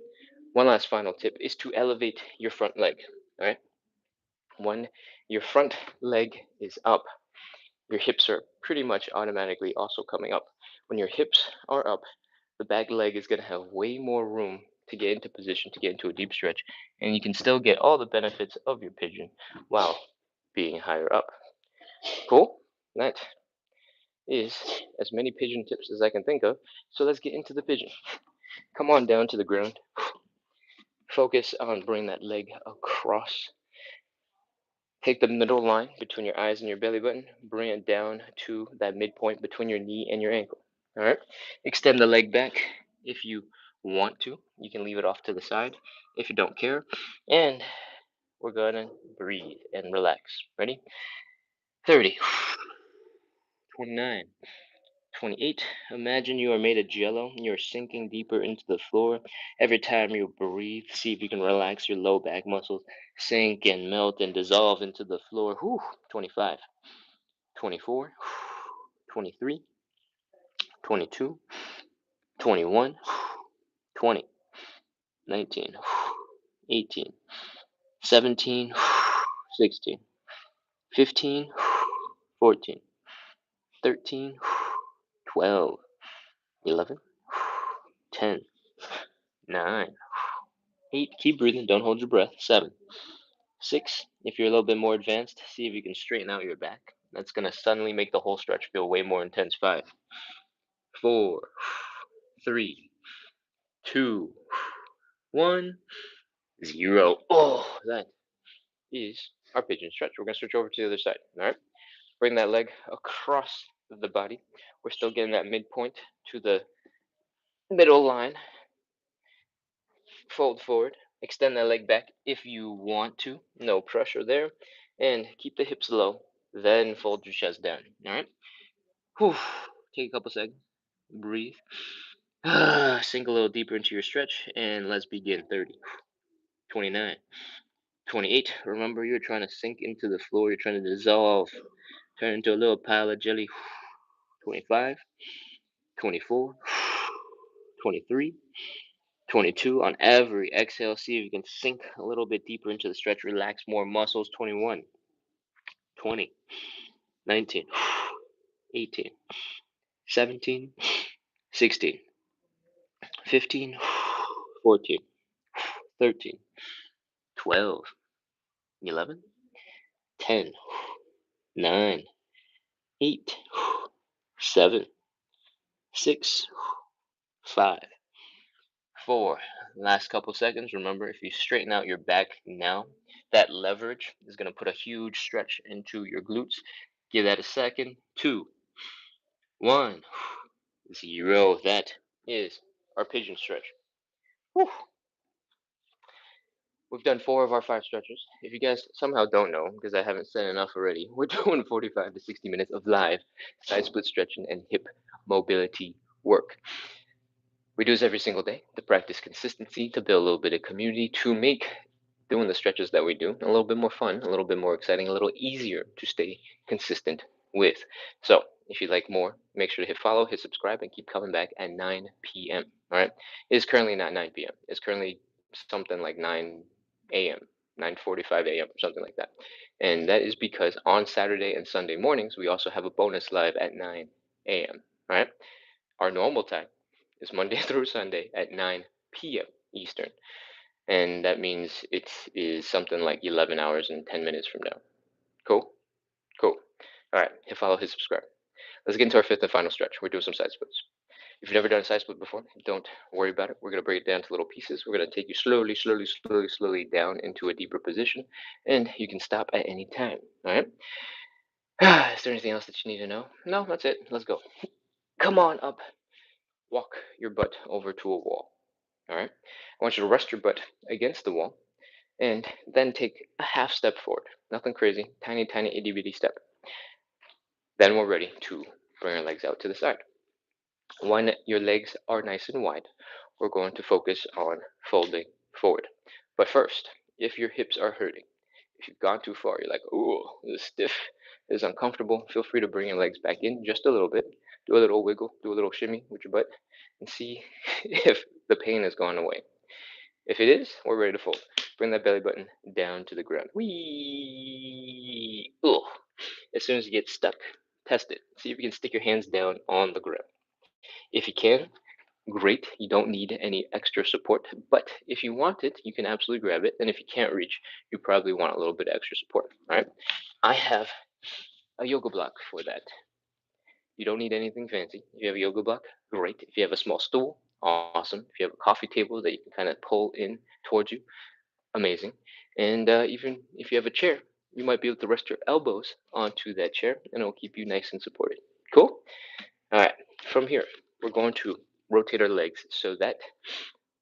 one last final tip is to elevate your front leg. All right. When your front leg is up, your hips are pretty much automatically also coming up. When your hips are up, the back leg is going to have way more room to get into position, to get into a deep stretch, and you can still get all the benefits of your pigeon while being higher up. Cool? That is as many pigeon tips as I can think of. So let's get into the pigeon. Come on down to the ground. Focus on bringing that leg across. Take the middle line between your eyes and your belly button. Bring it down to that midpoint between your knee and your ankle. All right. Extend the leg back if you want to. You can leave it off to the side if you don't care. And we're gonna breathe and relax. Ready? 30, 29, 28. Imagine you are made of jello. You're sinking deeper into the floor. Every time you breathe, see if you can relax your low back muscles. Sink and melt and dissolve into the floor. 25, 24, 23, 22, 21, 20, 19, 18, 17, 16, 15, 14, 13, 12, 11, 10, 9, 8. Keep breathing. Don't hold your breath. 7, 6. If you're a little bit more advanced, see if you can straighten out your back. That's going to suddenly make the whole stretch feel way more intense. 5, 4, 3, 2, 1, 0. Oh, that is our pigeon stretch. We're going to switch over to the other side. All right. Bring that leg across the body. We're still getting that midpoint to the middle line. Fold forward. Extend that leg back if you want to. No pressure there. And keep the hips low. Then fold your chest down. All right. Whew. Take a couple seconds. Breathe. Sink a little deeper into your stretch. And let's begin. 30, 29, 28. Remember, you're trying to sink into the floor. You're trying to dissolve. Turn into a little pile of jelly. 25, 24, 23, 22. On every exhale, see if you can sink a little bit deeper into the stretch. Relax more muscles. 21, 20, 19, 18, 17, 16, 15, 14, 13, 12, 11, 10, 9, 8, 7, 6, 5, 4. Last couple seconds. Remember, if you straighten out your back now, that leverage is going to put a huge stretch into your glutes. Give that a second. 2, 1, 0. That is our pigeon stretch. Whew. We've done 4 of our 5 stretches. If you guys somehow don't know, because I haven't said enough already, we're doing 45 to 60 minutes of live side split stretching and hip mobility work. We do this every single day to practice consistency, to build a little bit of community, to make doing the stretches that we do a little bit more fun, a little bit more exciting, a little easier to stay consistent with. So if you'd like more, make sure to hit follow, hit subscribe, and keep coming back at 9 p.m. All right. It is currently not 9 p.m. It's currently something like 9 a.m., 9:45 a.m., something like that. And that is because on Saturday and Sunday mornings, we also have a bonus live at 9 a.m. All right. Our normal time is Monday through Sunday at 9 p.m. Eastern. And that means it is something like 11 hours and 10 minutes from now. Cool? Cool. All right. Hit follow, hit subscribe. Let's get into our 5th and final stretch. We're doing some side splits. If you've never done a side split before, don't worry about it. We're going to break it down to little pieces. We're going to take you slowly, slowly, slowly, slowly down into a deeper position. And you can stop at any time. All right? Is there anything else that you need to know? No, that's it. Let's go. Come on up walk your butt over to a wall. All right. I want you to rest your butt against the wall and then take a half step forward. Nothing crazy, tiny, tiny, itty bitty step. Then we're ready to bring our legs out to the side. When your legs are nice and wide, we're going to focus on folding forward. But first, if your hips are hurting, if you've gone too far, you're like, "Ooh, this is stiff, this is uncomfortable," feel free to bring your legs back in just a little bit. Do a little wiggle, do a little shimmy with your butt, and see if the pain has gone away. If it is, we're ready to fold. Bring that belly button down to the ground. Whee! Ugh. As soon as you get stuck, test it. See if you can stick your hands down on the ground. If you can, great. You don't need any extra support. But if you want it, you can absolutely grab it. And if you can't reach, you probably want a little bit of extra support. All right. I have a yoga block for that. You don't need anything fancy. If you have a yoga block, great. If you have a small stool, awesome. If you have a coffee table that you can kind of pull in towards you, amazing. And even if you have a chair, you might be able to rest your elbows onto that chair and it'll keep you nice and supported. Cool? All right. From here, we're going to rotate our legs so that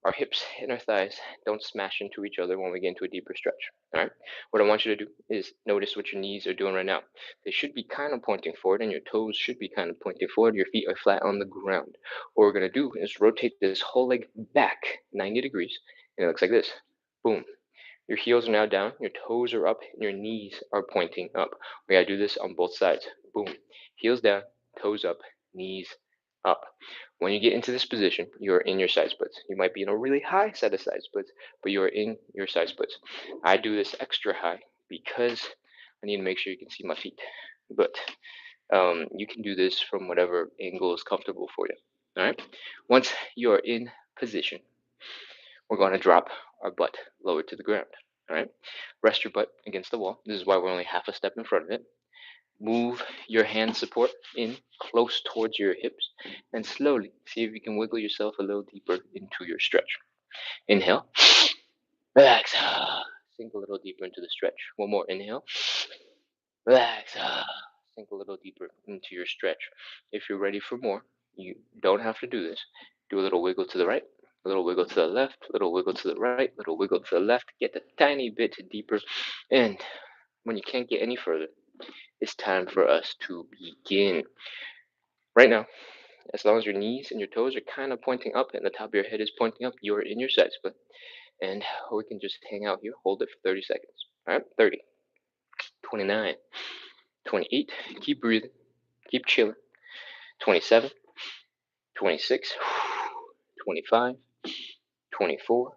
our hips and our thighs don't smash into each other when we get into a deeper stretch. All right. What I want you to do is notice what your knees are doing right now. They should be kind of pointing forward, and your toes should be kind of pointing forward. Your feet are flat on the ground. What we're going to do is rotate this whole leg back 90 degrees, and it looks like this. Boom. Your heels are now down, your toes are up, and your knees are pointing up. We gotta do this on both sides. Boom. Heels down, toes up, knees up. When you get into this position, you're in your side splits. You might be in a really high set of side splits, but you're in your side splits. I do this extra high because I need to make sure you can see my feet. But you can do this from whatever angle is comfortable for you. All right. Once you are in position, we're going to drop our butt lower to the ground. All right. Rest your butt against the wall. This is why we're only half a step in front of it. Move your hand support in close towards your hips and slowly see if you can wiggle yourself a little deeper into your stretch. Inhale, relax, sink a little deeper into the stretch. One more inhale, relax, sink a little deeper into your stretch. If you're ready for more, you don't have to do this. Do a little wiggle to the right, a little wiggle to the left, a little wiggle to the right, a little wiggle to the left. Get a tiny bit deeper. And when you can't get any further, it's time for us to begin. Right now, as long as your knees and your toes are kind of pointing up and the top of your head is pointing up, you're in your side split. And we can just hang out here, hold it for 30 seconds. All right, 30, 29, 28. Keep breathing, keep chilling. 27, 26, 25, 24,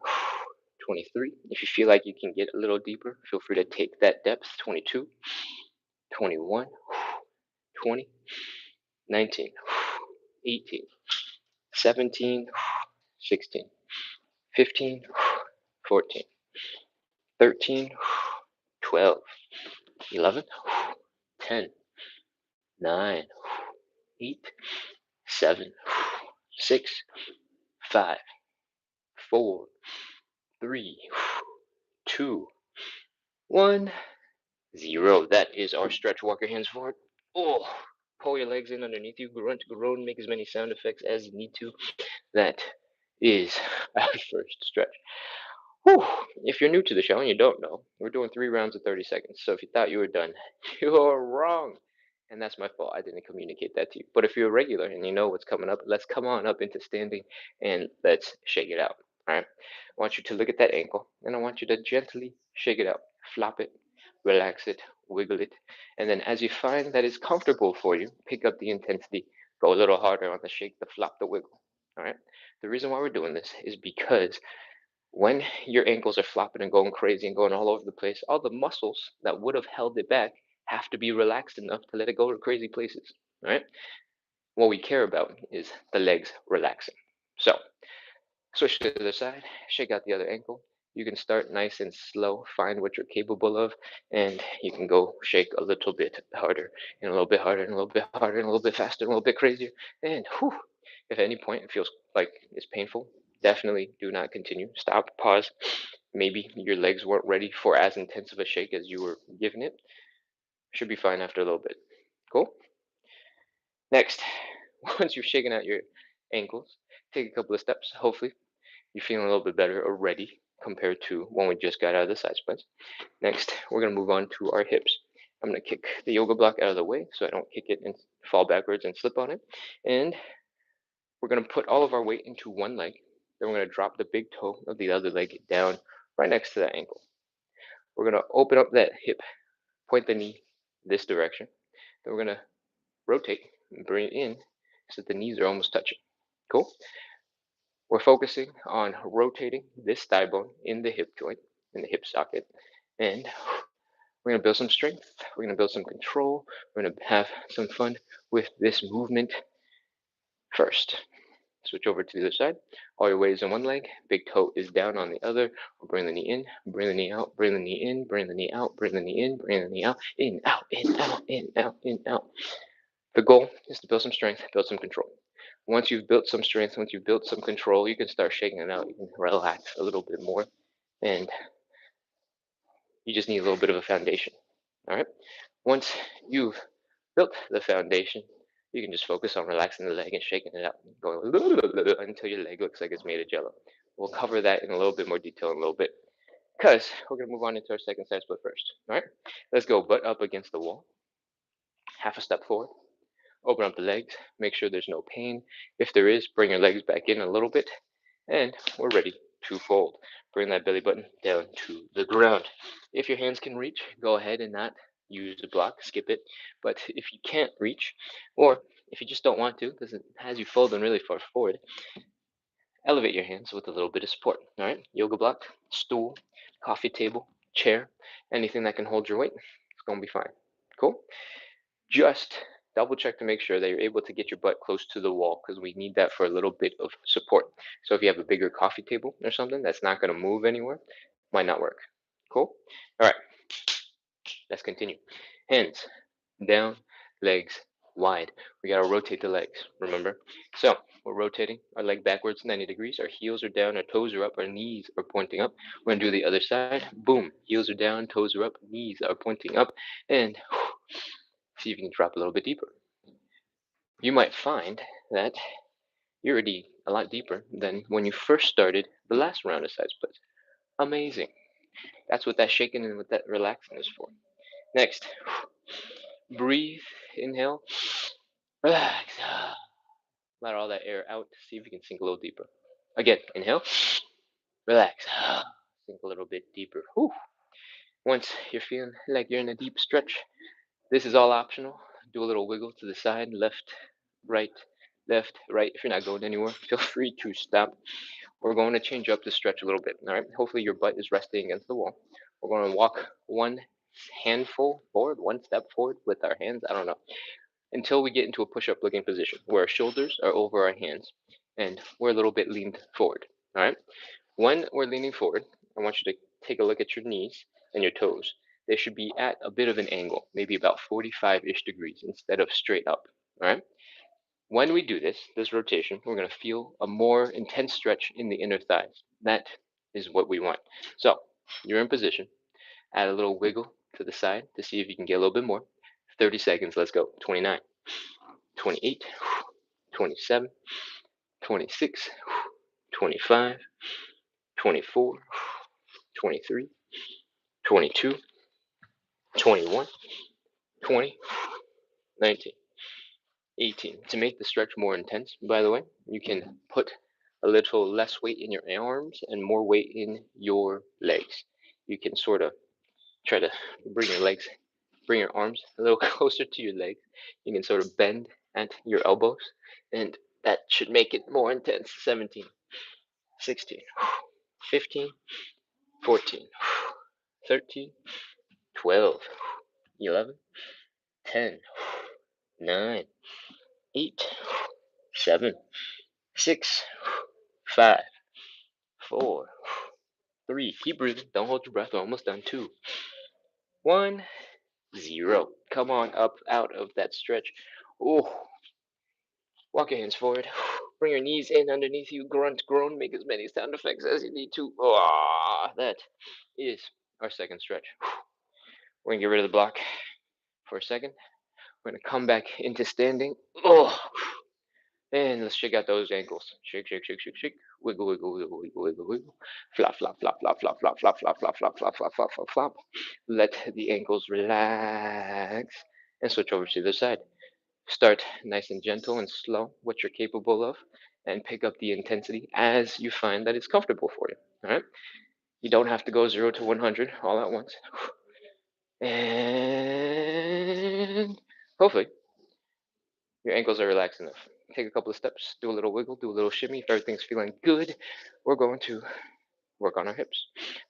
23. If you feel like you can get a little deeper, feel free to take that depth. 22, 21, 20, 19, 18, 17, 16, 15, 14, 13, 12, 11, 10, 9, 8, 7, 6, 5, 4, 3, 2, 1, 0. That is our stretch. Walk your hands forward. Oh, pull your legs in underneath you. Grunt, groan, make as many sound effects as you need to. That is our first stretch. Whew. If you're new to the show and you don't know, we're doing 3 rounds of 30 seconds. So if you thought you were done, you're wrong. And that's my fault. I didn't communicate that to you. But if you're a regular and you know what's coming up, let's come on up into standing and let's shake it out. All right. I want you to look at that ankle and I want you to gently shake it out. Flop it, relax it, wiggle it. And then as you find that it's comfortable for you, pick up the intensity, go a little harder on the shake, the flop, the wiggle. All right. The reason why we're doing this is because when your ankles are flopping and going crazy and going all over the place, all the muscles that would have held it back have to be relaxed enough to let it go to crazy places. All right. What we care about is the legs relaxing. So switch to the other side, shake out the other ankle. You can start nice and slow, find what you're capable of, and you can go shake a little bit harder, and a little bit harder, and a little bit harder, and a little bit faster, and a little bit crazier. And whew, if at any point it feels like it's painful, definitely do not continue. Stop, pause. Maybe your legs weren't ready for as intense of a shake as you were giving it. Should be fine after a little bit. Cool? Next, once you've shaken out your ankles. Take a couple of steps. Hopefully, you're feeling a little bit better already compared to when we just got out of the side splits. Next, we're going to move on to our hips. I'm going to kick the yoga block out of the way so I don't kick it and fall backwards and slip on it. And we're going to put all of our weight into one leg. Then we're going to drop the big toe of the other leg down right next to that ankle. We're going to open up that hip, point the knee this direction. Then we're going to rotate and bring it in so that the knees are almost touching. Cool? We're focusing on rotating this thigh bone in the hip joint, in the hip socket, and we're going to build some strength. We're going to build some control. We're going to have some fun with this movement first. Switch over to the other side. All your weight is on one leg. Big toe is down on the other. We'll bring the knee in, bring the knee out, bring the knee in, bring the knee out, bring the knee in, bring the knee out, in, out, in, out, in, out, in, out. The goal is to build some strength, build some control. Once you've built some strength, once you've built some control, you can start shaking it out. You can relax a little bit more, and you just need a little bit of a foundation. All right. Once you've built the foundation, you can just focus on relaxing the leg and shaking it out, going until your leg looks like it's made of jello. We'll cover that in a little bit more detail in a little bit, because we're going to move on into our second side split first. All right. Let's go butt up against the wall, half a step forward. Open up the legs, make sure there's no pain. If there is, bring your legs back in a little bit, and we're ready to fold. Bring that belly button down to the ground. If your hands can reach, go ahead and not use a block, skip it. But if you can't reach, or if you just don't want to, because it has you folding really far forward, elevate your hands with a little bit of support. All right, yoga block, stool, coffee table, chair, anything that can hold your weight, it's gonna be fine. Cool? Just double check to make sure that you're able to get your butt close to the wall, because we need that for a little bit of support. So if you have a bigger coffee table or something that's not going to move anywhere, might not work. Cool? All right, let's continue. Hands down, legs wide. We got to rotate the legs, remember? So we're rotating our leg backwards 90 degrees. Our heels are down, our toes are up, our knees are pointing up. We're going to do the other side. Boom. Heels are down, toes are up, knees are pointing up. And see if you can drop a little bit deeper. You might find that you're already a lot deeper than when you first started the last round of side splits. Amazing. That's what that shaking and what that relaxing is for. Next, breathe, inhale, relax. Let all that air out. See if you can sink a little deeper. Again, inhale, relax. Sink a little bit deeper. Whew. Once you're feeling like you're in a deep stretch, this is all optional. Do a little wiggle to the side, left, right, left, right. If you're not going anywhere, feel free to stop. We're going to change up the stretch a little bit. All right. Hopefully your butt is resting against the wall. We're going to walk one handful forward, one step forward with our hands. I don't know. Until we get into a push-up looking position where our shoulders are over our hands and we're a little bit leaned forward. All right. When we're leaning forward, I want you to take a look at your knees and your toes. They should be at a bit of an angle, maybe about 45-ish degrees instead of straight up. All right. When we do this rotation, we're going to feel a more intense stretch in the inner thighs. That is what we want. So you're in position. Add a little wiggle to the side to see if you can get a little bit more. 30 seconds. Let's go. 29, 28, 27, 26, 25, 24, 23, 22, 21, 20, 19. 18. To make the stretch more intense, by the way, you can put a little less weight in your arms and more weight in your legs. You can sort of try to bring your arms a little closer to your legs. You can sort of bend at your elbows, and that should make it more intense. 17, 16, 15, 14, 13, 12, 11, 10, 9, 8, 7, 6, 5, 4, 3. Keep breathing. Don't hold your breath. We're almost done. 2, 1, 0. Come on up out of that stretch. Oh, walk your hands forward. Bring your knees in underneath you. Grunt, groan. Make as many sound effects as you need to. Oh, that is our second stretch. We're going to get rid of the block for a second. We're going to come back into standing. Oh, And let's shake out those ankles. Shake, shake, shake, shake, shake. Wiggle, wiggle, wiggle, wiggle, wiggle, wiggle. Flop, flop, flop, flop, flop, flop, flop, flop, flop, flop, flop, flop, flop, flop, flop. Let the ankles relax and switch over to the side. Start nice and gentle and slow, what you're capable of, and pick up the intensity as you find that it's comfortable for you. All right? You don't have to go 0 to 100 all at once. And hopefully your ankles are relaxed enough. Take a couple of steps, do a little wiggle, do a little shimmy. If everything's feeling good, we're going to work on our hips.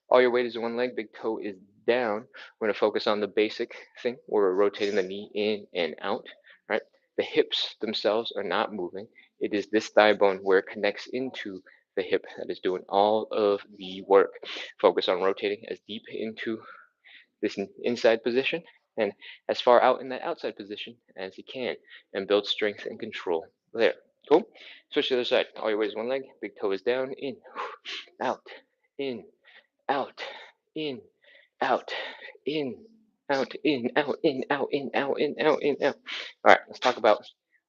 All your weight is in one leg, big toe is down. We're going to focus on the basic thing where we're rotating the knee in and out, right? The hips themselves are not moving. It is this thigh bone where it connects into the hip that is doing all of the work. Focus on rotating as deep into this inside position and as far out in that outside position as you can, and build strength and control there. Cool. Switch to the other side. All your weight is one leg, big toe is down, in, out, in, out, in, out, in, out, in, out, in, out, in, out, in, out, in, out. All right, let's talk about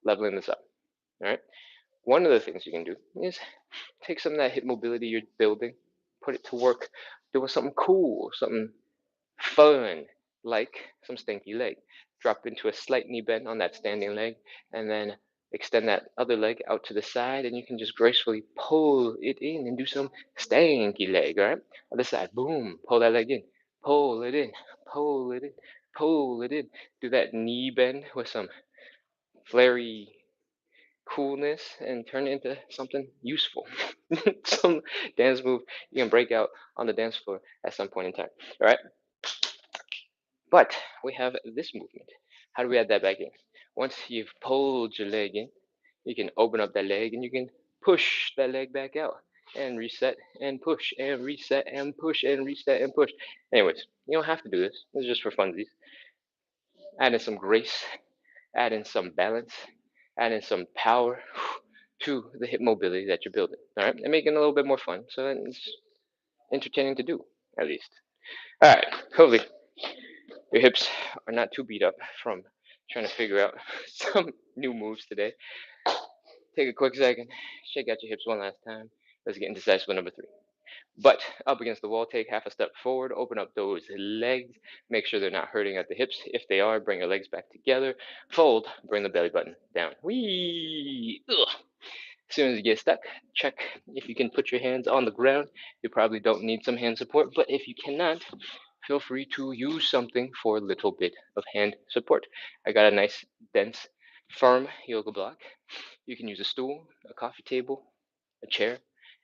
leveling this up. All right. One of the things you can do is take some of that hip mobility you're building, put it to work doing something cool, something fun, like some stinky leg. Drop into a slight knee bend on that standing leg, and then extend that other leg out to the side, and you can just gracefully pull it in and do some stanky leg, all right? Other side, boom, pull that leg in, pull it in, pull it in, pull it in. Do that knee bend with some flary coolness and turn it into something useful. Some dance move you can break out on the dance floor at some point in time, all right? But we have this movement. How do we add that back in? Once you've pulled your leg in, you can open up that leg and you can push that leg back out and reset and push and reset and push and reset and push. Anyways, you don't have to do this. This is just for funsies. Add in some grace, add in some balance, add in some power to the hip mobility that you're building. All right, and make it a little bit more fun so that it's entertaining to do, at least. All right, hopefully your hips are not too beat up from trying to figure out some new moves today. Take a quick second, shake out your hips one last time. Let's get into side split number 3. Butt up against the wall, take half a step forward, open up those legs, make sure they're not hurting at the hips. If they are, bring your legs back together, fold, bring the belly button down. Whee! Ugh. As soon as you get stuck, check if you can put your hands on the ground. You probably don't need some hand support, but if you cannot, feel free to use something for a little bit of hand support. I got a nice, dense, firm yoga block. You can use a stool, a coffee table, a chair,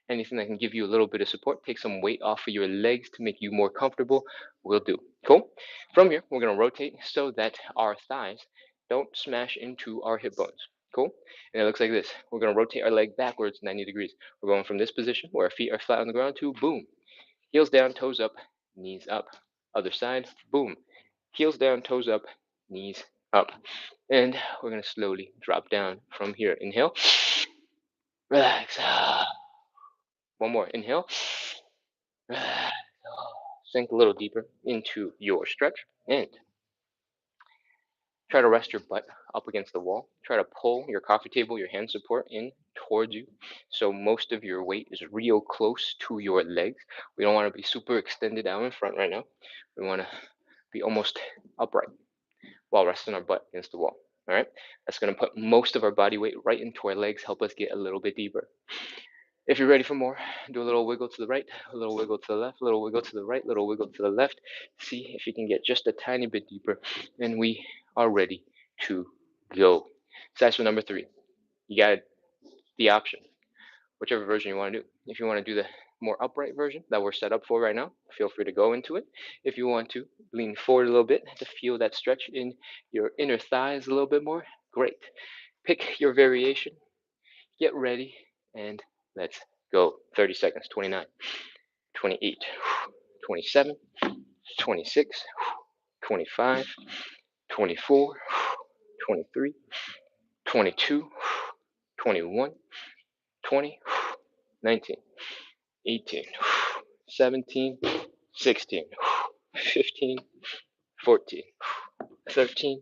anything that can give you a little bit of support. Take some weight off of your legs to make you more comfortable will do. Cool? From here, we're going to rotate so that our thighs don't smash into our hip bones. Cool? And it looks like this. We're going to rotate our leg backwards 90 degrees. We're going from this position where our feet are flat on the ground to boom. Heels down, toes up, knees up. Other side, boom. Heels down, toes up, knees up. And we're going to slowly drop down from here. Inhale. Relax. One more. Inhale. Relax. Sink a little deeper into your stretch. And try to rest your butt up against the wall. Try to pull your coffee table, your hand support in towards you. So most of your weight is real close to your legs. We don't want to be super extended out in front right now. We want to be almost upright while resting our butt against the wall. All right. That's going to put most of our body weight right into our legs, help us get a little bit deeper. If you're ready for more, do a little wiggle to the right, a little wiggle to the left, a little wiggle to the right, a little wiggle to the left. See if you can get just a tiny bit deeper, and we are ready to go. Side split number 3. You got the option, whichever version you want to do. If you want to do the more upright version that we're set up for right now, feel free to go into it. If you want to lean forward a little bit to feel that stretch in your inner thighs a little bit more, great. Pick your variation, get ready, and let's go. 30 seconds. 29, 28, 27, 26, 25, 24, 23, 22, 21, 20, 19, 18, 17, 16, 15, 14, 13,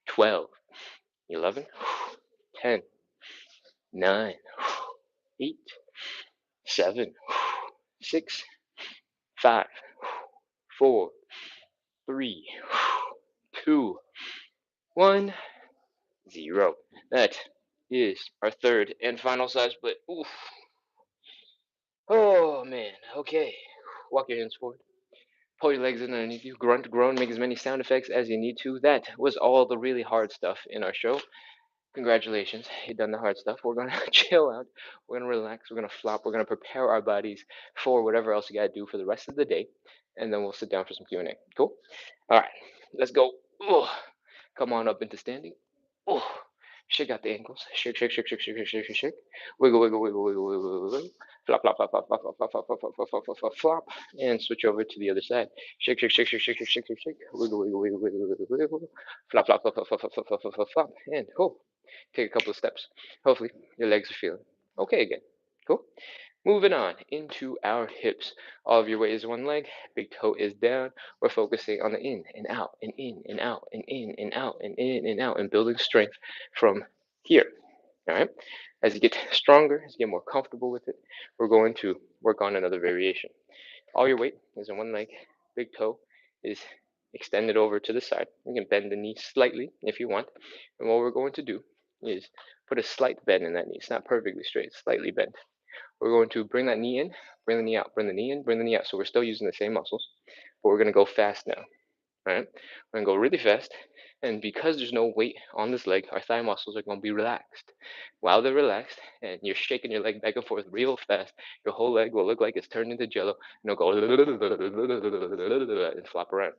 12, 11, 10, 9, 8, 7, 6, 5, 4, 3, 2, 1, 0. That is our third and final side split. Oof. Oh man. Okay. Walk your hands forward. Pull your legs in underneath you. Grunt, groan, make as many sound effects as you need to. That was all the really hard stuff in our show. Congratulations, you've done the hard stuff. We're gonna chill out. We're gonna relax. We're gonna flop. We're gonna prepare our bodies for whatever else you gotta do for the rest of the day, and then we'll sit down for some Q&A. Cool. All right, let's go. Ugh. Come on up into standing. Ugh. Shake out the ankles. Shake, shake, shake, shake, shake, shake, shake, shake, shake. Wiggle, wiggle, wiggle, wiggle, wiggle, wiggle, wiggle. Flop, flop, flop, flop, flop, flop, flop, flop, flop, flop, flop, flop, flop, flop, flop, and switch over to the other side. Shake, shake, shake, shake, shake, shake, shake, shake, shake. Wiggle, wiggle, wiggle, wiggle, wiggle, wiggle. Flop, flop, flop, flop, flop, flop, flop, flop, flop, flop, flop, and oh, take a couple of steps. Hopefully, your legs are feeling okay again. Cool. Moving on into our hips. All of your weight is one leg. Big toe is down. We're focusing on the in and out and in and out and in and out and building strength from here. All right. As you get stronger, as you get more comfortable with it, we're going to work on another variation. All your weight is in one leg. Big toe is extended over to the side. You can bend the knee slightly if you want. And what we're going to do is put a slight bend in that knee. It's not perfectly straight, it's slightly bent. We're going to bring that knee in, bring the knee out, bring the knee in, bring the knee out. So we're still using the same muscles, but we're going to go fast now. All right, we're going to go really fast. And because there's no weight on this leg, our thigh muscles are going to be relaxed. While they're relaxed and you're shaking your leg back and forth real fast, your whole leg will look like it's turned into jello and it'll go and flop around.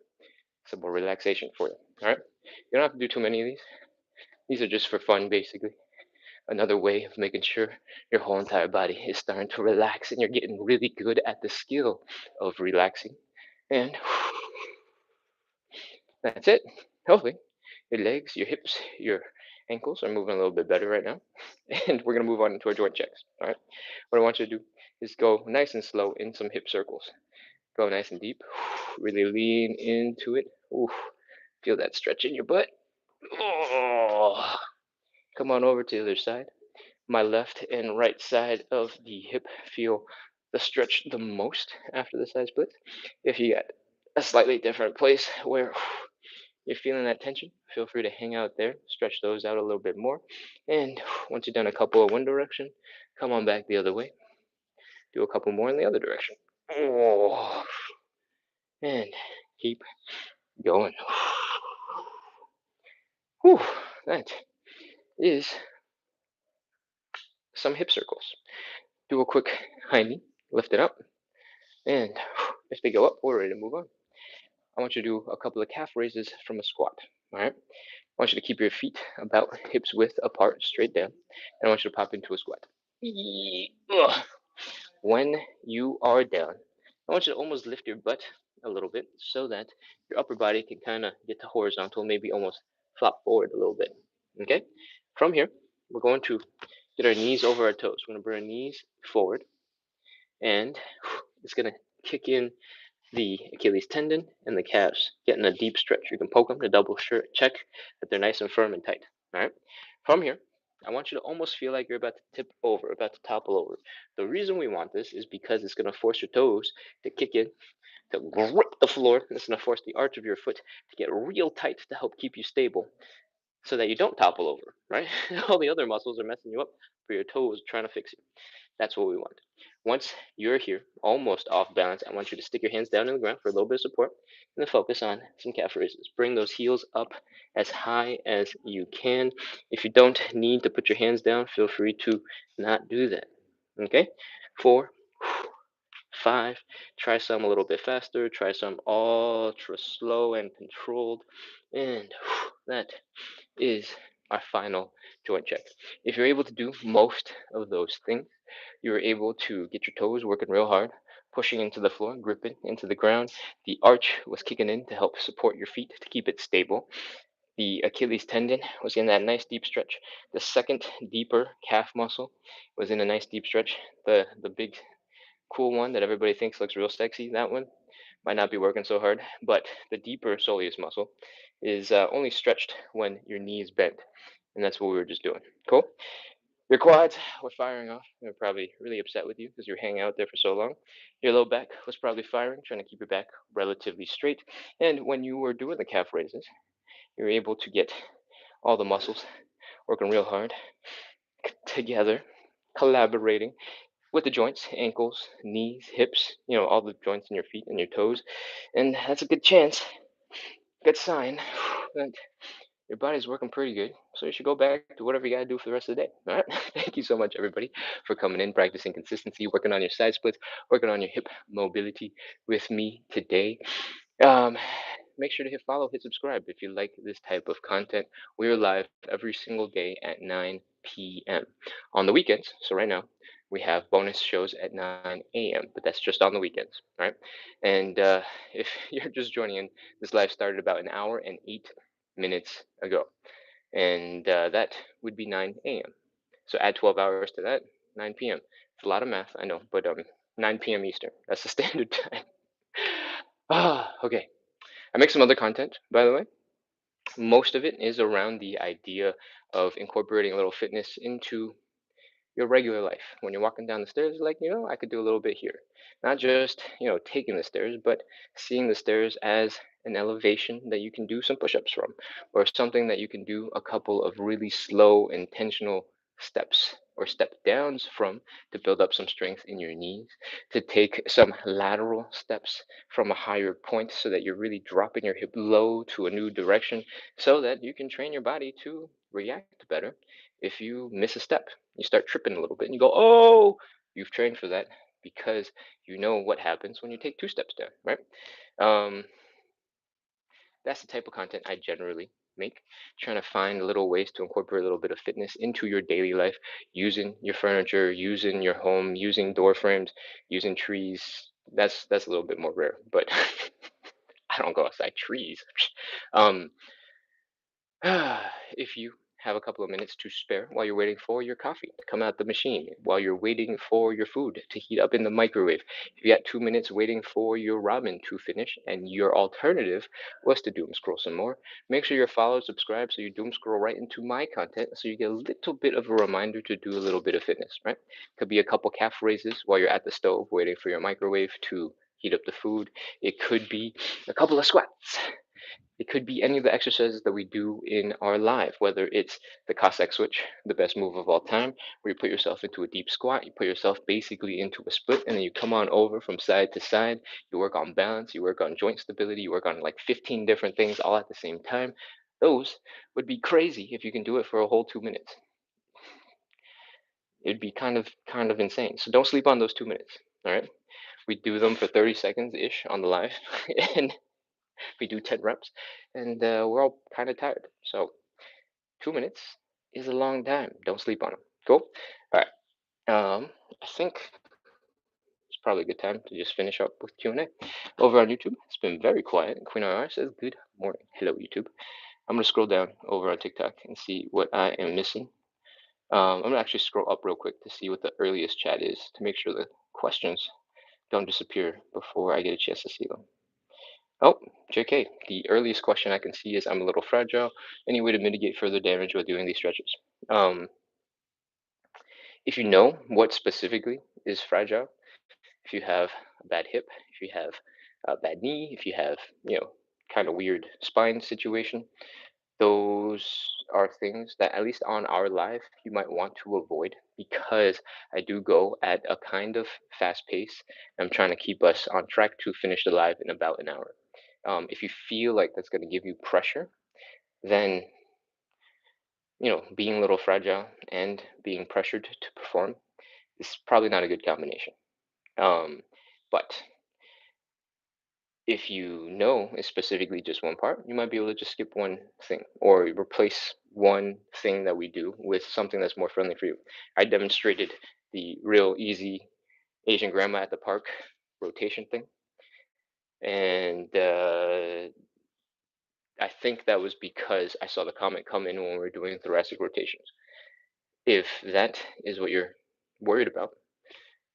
Some more relaxation for you. All right, you don't have to do too many of these. These are just for fun, basically. Another way of making sure your whole entire body is starting to relax and you're getting really good at the skill of relaxing. And that's it. Hopefully, your legs, your hips, your ankles are moving a little bit better right now. And we're going to move on into our joint checks. All right. What I want you to do is go nice and slow in some hip circles. Go nice and deep. Really lean into it. Ooh, feel that stretch in your butt. Oh, come on over to the other side. My left and right side of the hip feel the stretch the most after the side splits. If you got a slightly different place where you're feeling that tension, feel free to hang out there, stretch those out a little bit more. And once you've done a couple of one direction, come on back the other way. Do a couple more in the other direction. Oh, and keep going. Whew, that is some hip circles. Do a quick high knee, lift it up, and if they go up, we're ready to move on. I want you to do a couple of calf raises from a squat. All right. I want you to keep your feet about hips width apart, straight down, and I want you to pop into a squat. When you are down, I want you to almost lift your butt a little bit so that your upper body can kind of get to horizontal, maybe almost flop forward a little bit. Okay. From here, we're going to get our knees over our toes. We're going to bring our knees forward, and it's going to kick in the Achilles tendon and the calves, getting a deep stretch. You can poke them to double check that they're nice and firm and tight. All right. From here, I want you to almost feel like you're about to tip over, about to topple over. The reason we want this is because it's going to force your toes to kick in, to grip the floor. And it's going to force the arch of your foot to get real tight to help keep you stable so that you don't topple over, right? All the other muscles are messing you up, but your toes trying to fix you. That's what we want. Once you're here, almost off balance, I want you to stick your hands down in the ground for a little bit of support and then focus on some calf raises. Bring those heels up as high as you can. If you don't need to put your hands down, feel free to not do that. Okay? 4, 5, try some a little bit faster, try some ultra slow and controlled, and that is our final joint check. If you're able to do most of those things, you're able to get your toes working real hard, pushing into the floor, gripping into the ground. The arch was kicking in to help support your feet to keep it stable. The Achilles tendon was in that nice deep stretch. The second deeper calf muscle was in a nice deep stretch. The big cool one that everybody thinks looks real sexy, that one might not be working so hard, but the deeper soleus muscle is only stretched when your knee is bent, and that's what we were just doing. Cool. Your quads were firing off. They were probably really upset with you because you were hanging out there for so long. Your low back was probably firing, trying to keep your back relatively straight. And when you were doing the calf raises, you were able to get all the muscles working real hard together, collaborating with the joints, ankles, knees, hips, all the joints in your feet and your toes. And that's a good chance, good sign that your body's working pretty good. So you should go back to whatever you got to do for the rest of the day. All right. Thank you so much, everybody, for coming in, practicing consistency, working on your side splits, working on your hip mobility with me today. Um, Make sure to hit follow, hit subscribe if you like this type of content. We're live every single day at 9 p.m. on the weekends. So right now we have bonus shows at 9 a.m., but that's just on the weekends, right? And if you're just joining in, this live started about an hour and 8 minutes ago, and that would be 9 a.m. So add 12 hours to that, 9 p.m. It's a lot of math, I know, but 9 p.m. Eastern. That's the standard time. Okay. I make some other content, by the way. Most of it is around the idea of incorporating a little fitness into your regular life. When you're walking down the stairs, like, I could do a little bit here. Not just, taking the stairs, but seeing the stairs as an elevation that you can do some push ups from, or something that you can do a couple of really slow, intentional steps or step downs from to build up some strength in your knees, to take some lateral steps from a higher point so that you're really dropping your hip low to a new direction so that you can train your body to react better if you miss a step. You start tripping a little bit and you go, oh, you've trained for that because you know what happens when you take two steps down, right? Um, that's the type of content I generally make, trying to find little ways to incorporate a little bit of fitness into your daily life, using your furniture, using your home, using door frames, using trees. That's a little bit more rare, but I don't go outside trees. um, if you have a couple of minutes to spare while you're waiting for your coffee to come out the machine, while you're waiting for your food to heat up in the microwave, if you got 2 minutes waiting for your ramen to finish and your alternative was to doom scroll some more, make sure you're followed, subscribe so you doom scroll right into my content so you get a little bit of a reminder to do a little bit of fitness, right? Could be a couple calf raises while you're at the stove waiting for your microwave to heat up the food. It could be a couple of squats. It could be any of the exercises that we do in our life, whether it's the Cossack switch, the best move of all time, where you put yourself into a deep squat, you put yourself basically into a split, and then you come on over from side to side. You work on balance, you work on joint stability, you work on like 15 different things all at the same time. Those would be crazy if you can do it for a whole 2 minutes. It'd be kind of insane. So don't sleep on those 2 minutes. All right. We do them for 30 seconds ish on the live, and we do 10 reps, and we're all kind of tired. So 2 minutes is a long time. Don't sleep on them. Cool. All right. I think it's probably a good time to just finish up with Q&A. Over on YouTube, it's been very quiet. Queen RR says, "Good morning." Hello, YouTube. I'm gonna scroll down over on TikTok and see what I am missing. I'm gonna actually scroll up real quick to see what the earliest chat is to make sure the questions don't disappear before I get a chance to see them. Oh, JK, the earliest question I can see is, "I'm a little fragile. Any way to mitigate further damage while doing these stretches?" Um, if you know what specifically is fragile, if you have a bad hip, if you have a bad knee, if you have, kind of weird spine situation, those are things that, at least on our live, you might want to avoid because I do go at a kind of fast pace. I'm trying to keep us on track to finish the live in about an hour. If you feel like that's going to give you pressure, then being a little fragile and being pressured to perform is probably not a good combination. Um, but if you know it's specifically just one part, you might be able to just skip one thing or replace one thing that we do with something that's more friendly for you. I demonstrated the real easy Asian grandma at the park rotation thing, and I think that was because I saw the comment come in when we were doing thoracic rotations. If that is what you're worried about,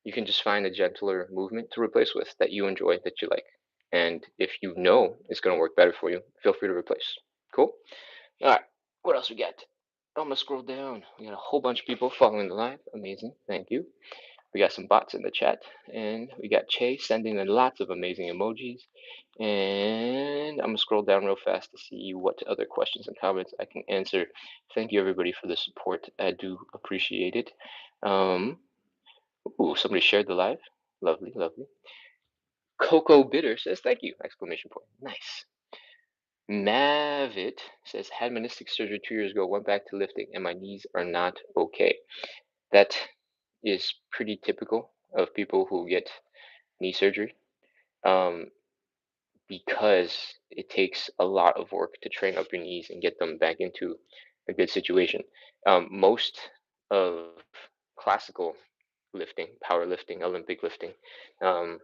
you can just find a gentler movement to replace with that you enjoy, that you like. And if you know it's going to work better for you, feel free to replace. Cool? All right. What else we got? I'm gonna scroll down. We got a whole bunch of people following the live. Amazing. Thank you. We got some bots in the chat, and we got Chase sending in lots of amazing emojis. And I'm gonna scroll down real fast to see what other questions and comments I can answer. Thank you everybody for the support. I do appreciate it. Um, ooh, somebody shared the live. Lovely, lovely. Coco Bitter says thank you! Exclamation point. Nice. Mavit says had meniscus surgery 2 years ago. Went back to lifting, and my knees are not okay. That is pretty typical of people who get knee surgery. Um, because it takes a lot of work to train up your knees and get them back into a good situation. Most of classical lifting, powerlifting, Olympic lifting, um,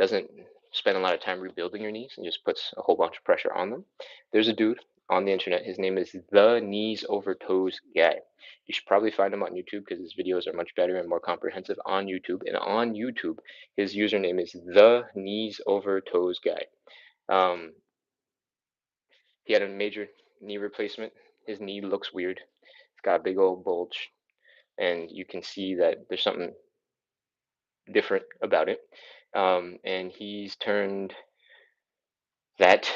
doesn't spend a lot of time rebuilding your knees and just puts a whole bunch of pressure on them. There's a dude on the internet. His name is the Knees Over Toes Guy. You should probably find him on YouTube because his videos are much better and more comprehensive on YouTube. And on YouTube, his username is the Knees Over Toes Guy. Um, he had a major knee replacement. His knee looks weird. It's got a big old bulge, and you can see that there's something different about it. And he's turned that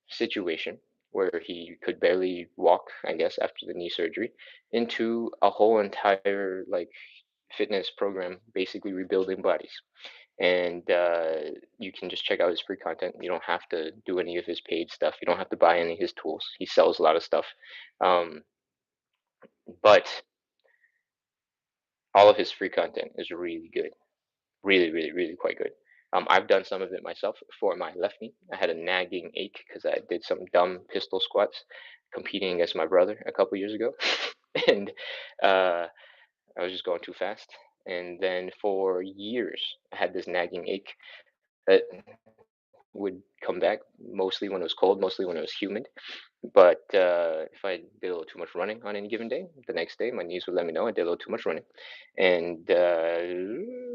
situation where he could barely walk, I guess, after the knee surgery, into a whole entire like fitness program, basically rebuilding bodies. And you can just check out his free content. You don't have to do any of his paid stuff. You don't have to buy any of his tools. He sells a lot of stuff, um, but all of his free content is really good, really, really, really quite good. I've done some of it myself for my left knee. I had a nagging ache because I did some dumb pistol squats competing against my brother a couple years ago, and uh, I was just going too fast. And then for years, I had this nagging ache that would come back mostly when it was cold, mostly when it was humid. But if I did a little too much running on any given day, the next day my knees would let me know I did a little too much running. And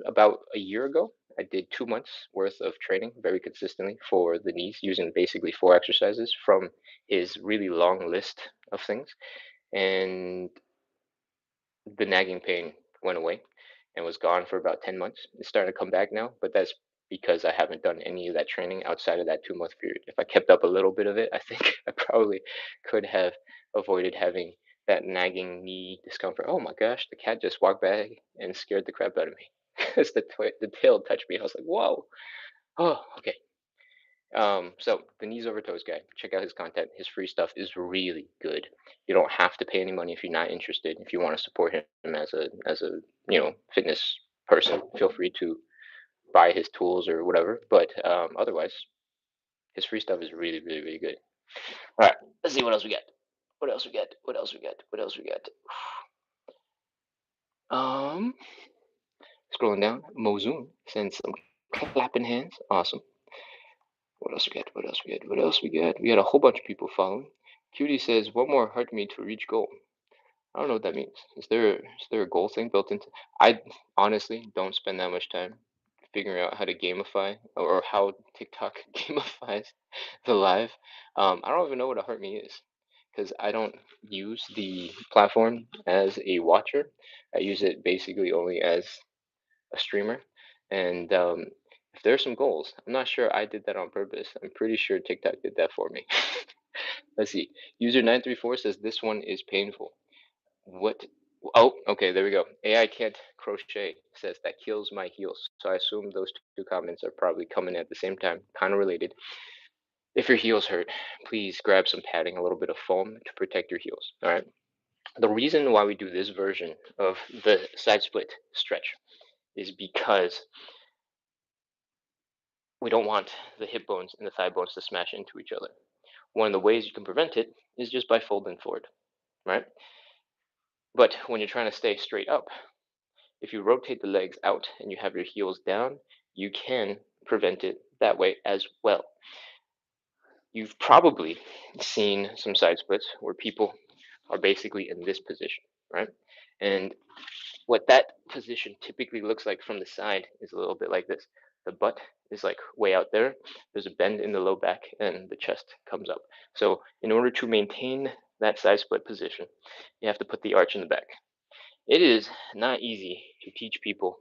about a year ago, I did 2 months worth of training very consistently for the knees using basically four exercises from his really long list of things. And the nagging pain went away and was gone for about 10 months. It's starting to come back now, but that's because I haven't done any of that training outside of that 2 month period. If I kept up a little bit of it, I think I probably could have avoided having that nagging knee discomfort. Oh my gosh, the cat just walked by and scared the crap out of me. As the tail touched me, I was like, whoa. Oh, okay. So the knees over toes guy, check out his content. His free stuff is really good. You don't have to pay any money if you're not interested. If you want to support him as a fitness person, feel free to buy his tools or whatever. But otherwise, his free stuff is really, really, really good. All right, let's see what else we got. What else we got? What else we got? What else we got? Um, Scrolling down, Mozoon sends some clapping hands. Awesome. What else we got? What else we got? What else we got? We got a whole bunch of people following. Cutie says, "One more heart me to reach goal." I don't know what that means. Is there a goal thing built into? I honestly don't spend that much time figuring out how to gamify or how TikTok gamifies the live. I don't even know what a heart me is because I don't use the platform as a watcher. I use it basically only as a streamer. And if there's some goals, I'm not sure I did that on purpose. I'm pretty sure TikTok did that for me. Let's see. User 934 says this one is painful. What? Oh, okay, there we go. AI can't crochet says that kills my heels. So I assume those two comments are probably coming at the same time, kind of related. If your heels hurt, please grab some padding, a little bit of foam to protect your heels. All right. The reason why we do this version of the side split stretch is because we don't want the hip bones and the thigh bones to smash into each other. One of the ways you can prevent it is just by folding forward, right? But when you're trying to stay straight up, if you rotate the legs out and you have your heels down, you can prevent it that way as well. You've probably seen some side splits where people are basically in this position, right? And what that position typically looks like from the side is a little bit like this. The butt is like way out there. There's a bend in the low back and the chest comes up. So in order to maintain that side split position, you have to put the arch in the back. It is not easy to teach people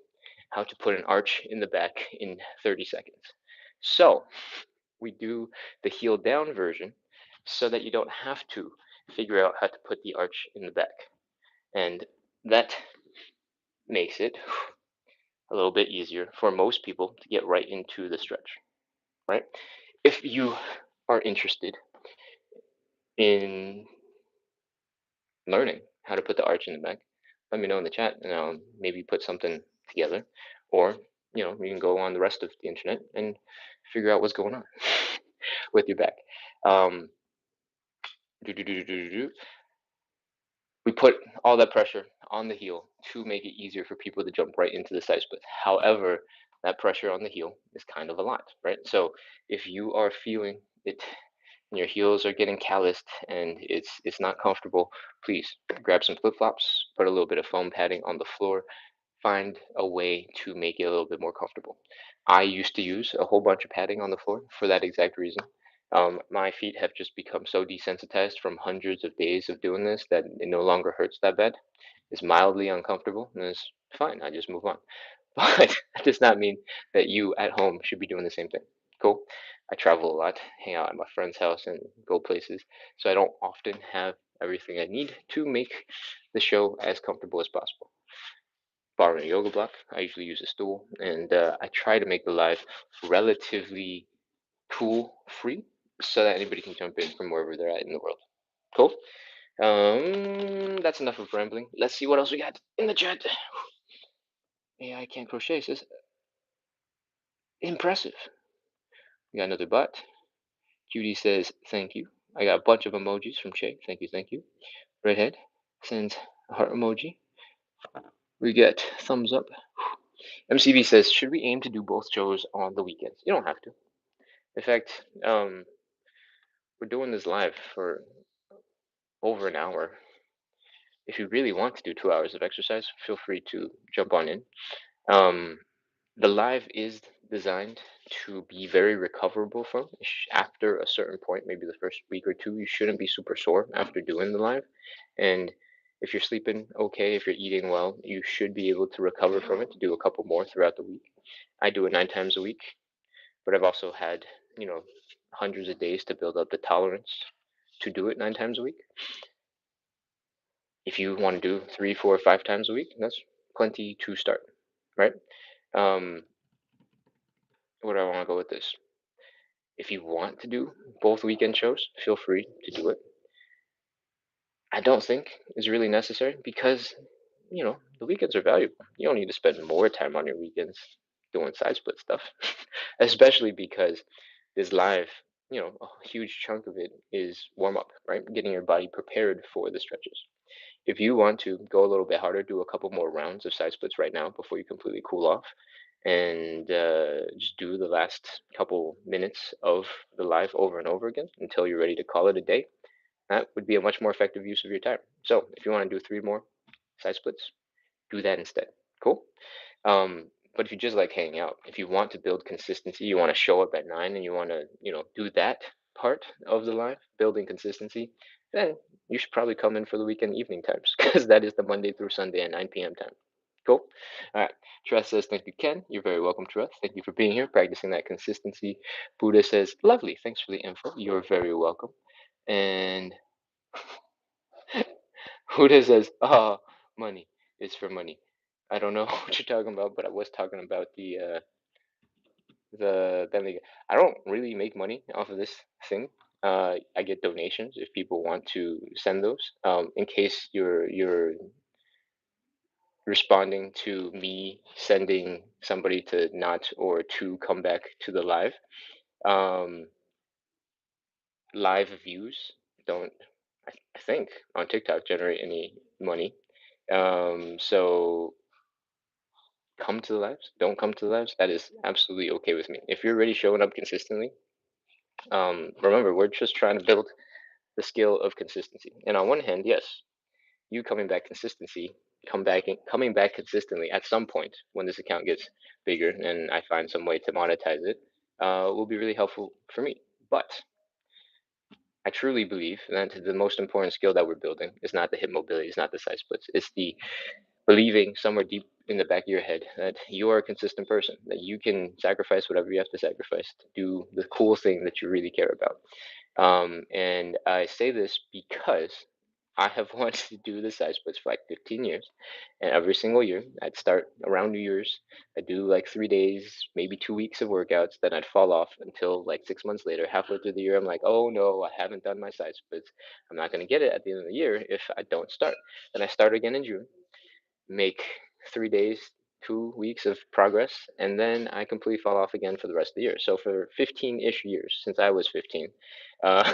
how to put an arch in the back in 30 seconds. So we do the heel down version so that you don't have to figure out how to put the arch in the back. And that makes it a little bit easier for most people to get right into the stretch, right? If you are interested in learning how to put the arch in the back, let me know in the chat and I'll maybe put something together. Or, you can go on the rest of the internet and figure out what's going on with your back. Um, do, do, do, do, do, do. We put all that pressure on the heel to make it easier for people to jump right into the side splits. However, that pressure on the heel is kind of a lot, right? So if you are feeling it and your heels are getting calloused and it's not comfortable, please grab some flip flops, put a little bit of foam padding on the floor, find a way to make it a little bit more comfortable. I used to use a whole bunch of padding on the floor for that exact reason. My feet have just become so desensitized from hundreds of days of doing this that it no longer hurts that bad. It's mildly uncomfortable and it's fine. I just move on. But that does not mean that you at home should be doing the same thing. Cool. I travel a lot, hang out at my friend's house, and go places. So I don't often have everything I need to make the show as comfortable as possible. Borrowing a yoga block, I usually use a stool, and I try to make the live relatively tool free so that anybody can jump in from wherever they're at in the world. Cool. That's enough of rambling. Let's see what else we got in the chat. AI can't crochet says impressive. We got another bot. Judy says thank you. I got a bunch of emojis from Shay. Thank you, thank you. Redhead sends a heart emoji. We get thumbs up. MCB says, should we aim to do both shows on the weekends? You don't have to. In fact, we're doing this live for over an hour. If you really want to do 2 hours of exercise, feel free to jump on in. Um, the live is designed to be very recoverable from. After a certain point, maybe the first week or two, you shouldn't be super sore after doing the live. And if you're sleeping okay, if you're eating well, you should be able to recover from it to do a couple more throughout the week. I do it 9 times a week, but I've also had, hundreds of days to build up the tolerance to do it 9 times a week. If you want to do 3, 4, 5 times a week, that's plenty to start, right? Um, where do I want to go with this? If you want to do both weekend shows, feel free to do it. I don't think it's really necessary because, the weekends are valuable. You don't need to spend more time on your weekends doing side split stuff, especially because this live, a huge chunk of it is warm up, right? Getting your body prepared for the stretches. If you want to go a little bit harder, do a couple more rounds of side splits right now before you completely cool off, and just do the last couple minutes of the live over and over again until you're ready to call it a day. That would be a much more effective use of your time. So if you want to do 3 more side splits, do that instead. Cool. But if you just like hanging out, if you want to build consistency, you want to show up at 9 and you want to, do that part of the live, building consistency, then you should probably come in for the weekend evening times because that is the Monday through Sunday at 9 p.m. time. Cool. All right. Trust says, thank you, Ken. You're very welcome, Trust. Thank you for being here, practicing that consistency. Buddha says, lovely. Thanks for the info. You're very welcome. And Buddha says, oh, money is for money. I don't know what you're talking about, but I was talking about the Bentley. I don't really make money off of this thing. I get donations if people want to send those. In case you're responding to me sending somebody to not or to come back to the live. Um, Live views don't, I think, on TikTok generate any money. So come to the lives, don't come to the lives. That is absolutely okay with me. If you're already showing up consistently, remember, we're just trying to build the skill of consistency. And on one hand, yes, you coming back consistently at some point when this account gets bigger and I find some way to monetize it, will be really helpful for me. But I truly believe that the most important skill that we're building is not the hip mobility, it's not the side splits. It's the believing somewhere deep in the back of your head that you are a consistent person, that you can sacrifice whatever you have to sacrifice to do the cool thing that you really care about. And I say this because I have wanted to do the side splits for like 15 years. And every single year, I'd start around New Year's. I'd do like 3 days, maybe 2 weeks of workouts. Then I'd fall off until like 6 months later, halfway through the year. I'm like, oh no, I haven't done my side splits. I'm not going to get it at the end of the year if I don't start. Then I start again in June, make 3 days, 2 weeks of progress, and then I completely fall off again for the rest of the year. So for 15-ish years, since I was 15, uh,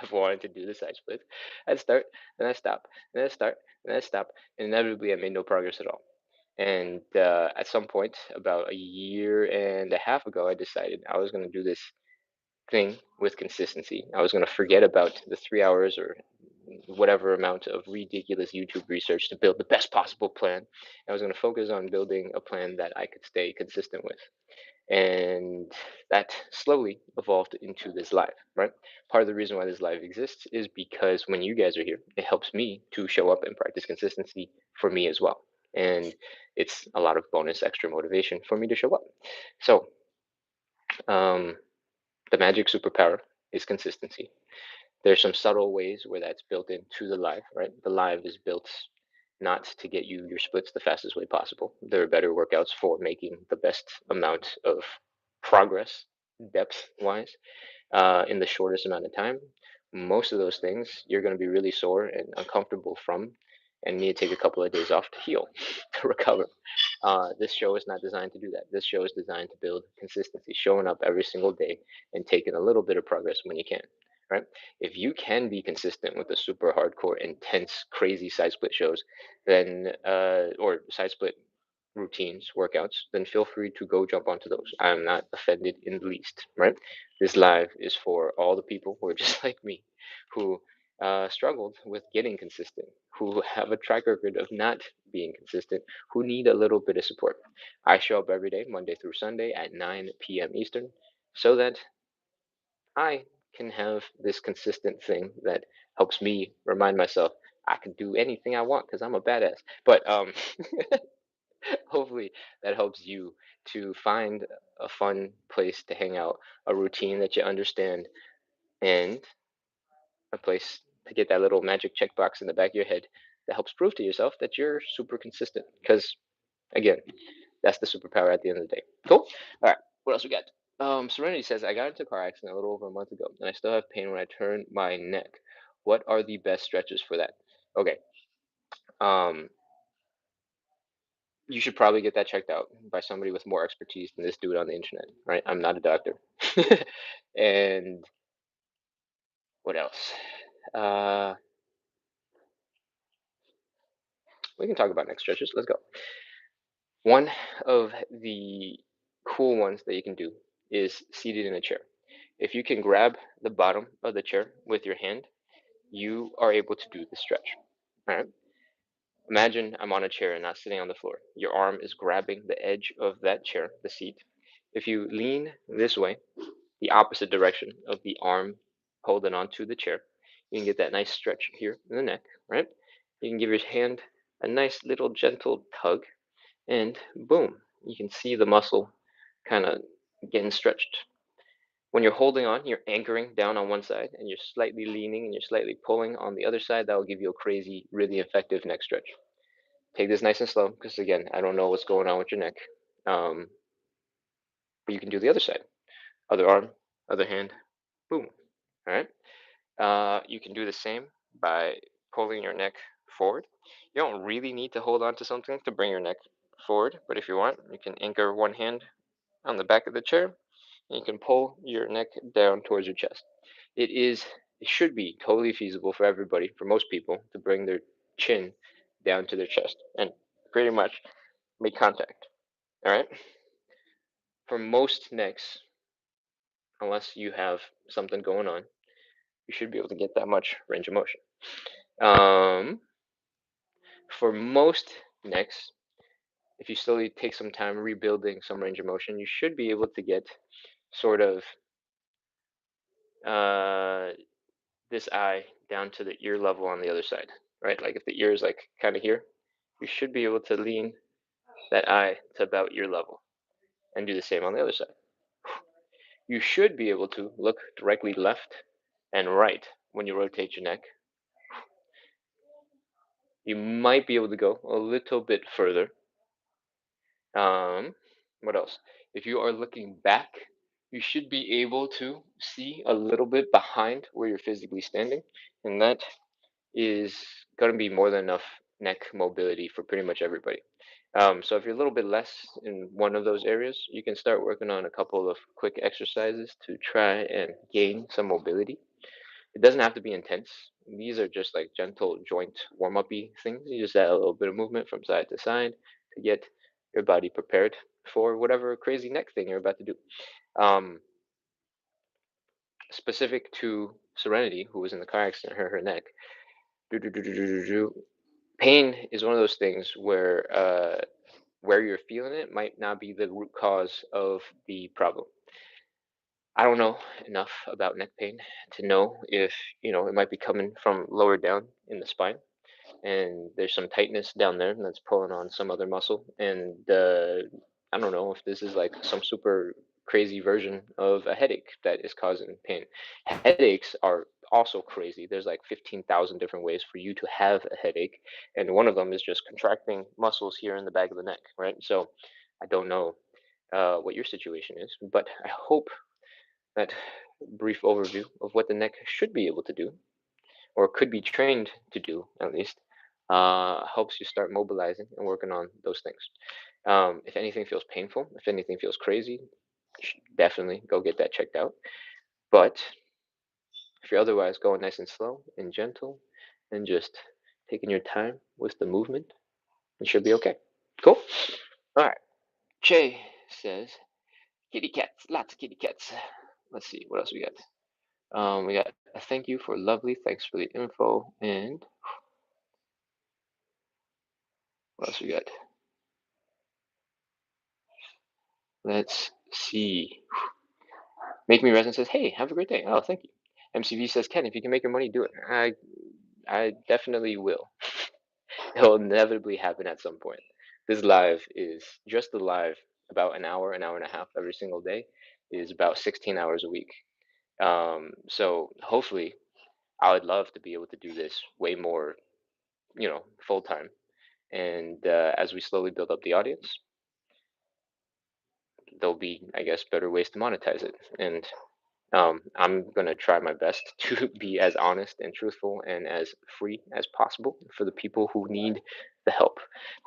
I've wanted to do the side split. I'd start, then I stop, then I start, then I stop, and inevitably I made no progress at all. And at some point, about a year and a half ago, I decided I was going to do this thing with consistency. I was going to forget about the 3 hours or whatever amount of ridiculous YouTube research to build the best possible plan. I was going to focus on building a plan that I could stay consistent with. And that slowly evolved into this live, right? Part of the reason why this live exists is because when you guys are here, it helps me to show up and practice consistency for me as well. And it's a lot of bonus extra motivation for me to show up. So, um, the magic superpower is consistency. There's some subtle ways where that's built into the live, right? The live is built not to get you your splits the fastest way possible. There are better workouts for making the best amount of progress, depth wise, in the shortest amount of time. Most of those things you're going to be really sore and uncomfortable from, and need to take a couple of days off to heal, to recover. This show is not designed to do that. This show is designed to build consistency, showing up every single day and taking a little bit of progress when you can. Right? If you can be consistent with the super hardcore, intense, crazy side split shows, then or side split routines, workouts, then feel free to go jump onto those. I'm not offended in the least, right? This live is for all the people who are just like me, who struggled with getting consistent, who have a track record of not being consistent, who need a little bit of support. I show up every day, Monday through Sunday at 9 p.m. Eastern, so that I can have this consistent thing that helps me remind myself I can do anything I want because I'm a badass. But hopefully that helps you to find a fun place to hang out, a routine that you understand, and a place to get that little magic checkbox in the back of your head that helps prove to yourself that you're super consistent. Because again, that's the superpower at the end of the day. Cool. All right. What else we got? Serenity says I got into a car accident a little over a month ago, and I still have pain when I turn my neck. What are the best stretches for that? Okay. Um, you should probably get that checked out by somebody with more expertise than this dude on the internet, right? I'm not a doctor. And what else? Uh, we can talk about neck stretches. Let's go. One of the cool ones that you can do is seated in a chair. If you can grab the bottom of the chair with your hand, you are able to do the stretch. All right. Imagine I'm on a chair and not sitting on the floor. Your arm is grabbing the edge of that chair, the seat. If you lean this way, the opposite direction of the arm holding onto the chair, you can get that nice stretch here in the neck, right? You can give your hand a nice little gentle tug, and boom, you can see the muscle kind of getting stretched. When you're holding on, you're anchoring down on one side and you're slightly leaning and you're slightly pulling on the other side. That will give you a crazy, really effective neck stretch. Take this nice and slow because, again, I don't know what's going on with your neck. Um, but you can do the other side. Other arm, other hand, boom. All right. You can do the same by pulling your neck forward. You don't really need to hold on to something to bring your neck forward, but if you want, you can anchor one hand on the back of the chair and you can pull your neck down towards your chest. It should be totally feasible for everybody, for most people, to bring their chin down to their chest and pretty much make contact. All right. For most necks, unless you have something going on, you should be able to get that much range of motion. Um, for most necks, if you slowly take some time rebuilding some range of motion, you should be able to get sort of uh, this eye down to the ear level on the other side, right? Like if the ear is like kind of here, you should be able to lean that eye to about ear level and do the same on the other side. You should be able to look directly left and right when you rotate your neck. You might be able to go a little bit further. Um, what else? If you are looking back, you should be able to see a little bit behind where you're physically standing, and that is going to be more than enough neck mobility for pretty much everybody. So if you're a little bit less in one of those areas, you can start working on a couple of quick exercises to try and gain some mobility. It doesn't have to be intense. These are just like gentle joint warm-uppy things. You just add a little bit of movement from side to side to get your body prepared for whatever crazy neck thing you're about to do. Um, Specific to Serenity, who was in the car accident, hurt her neck. Do, do, do, do, do, do, do. Pain is one of those things where you're feeling it might not be the root cause of the problem. I don't know enough about neck pain to know if it might be coming from lower down in the spine, and there's some tightness down there that's pulling on some other muscle. And I don't know if this is like some super crazy version of a headache that is causing pain. Headaches are also crazy. There's like 15,000 different ways for you to have a headache, and one of them is just contracting muscles here in the back of the neck, right? So I don't know what your situation is, but I hope that brief overview of what the neck should be able to do, or could be trained to do at least, helps you start mobilizing and working on those things. If anything feels painful, if anything feels crazy, you should definitely go get that checked out. But if you're otherwise going nice and slow and gentle and just taking your time with the movement, it should be okay. Cool. All right. Che says, kitty cats, lots of kitty cats. Let's see, what else we got? We got a thank you for lovely, thanks for the info, and what else we got? Let's see. Make Me Resin says, hey, have a great day. Oh, thank you. MCV says, Ken, if you can make your money, do it. I definitely will. It'll inevitably happen at some point. This live is just the live, about an hour and a half every single day, is about 16 hours a week. So hopefully, I would love to be able to do this way more, full time. And as we slowly build up the audience, there'll be, I guess, better ways to monetize it. And I'm going to try my best to be as honest and truthful and as free as possible for the people who need the help,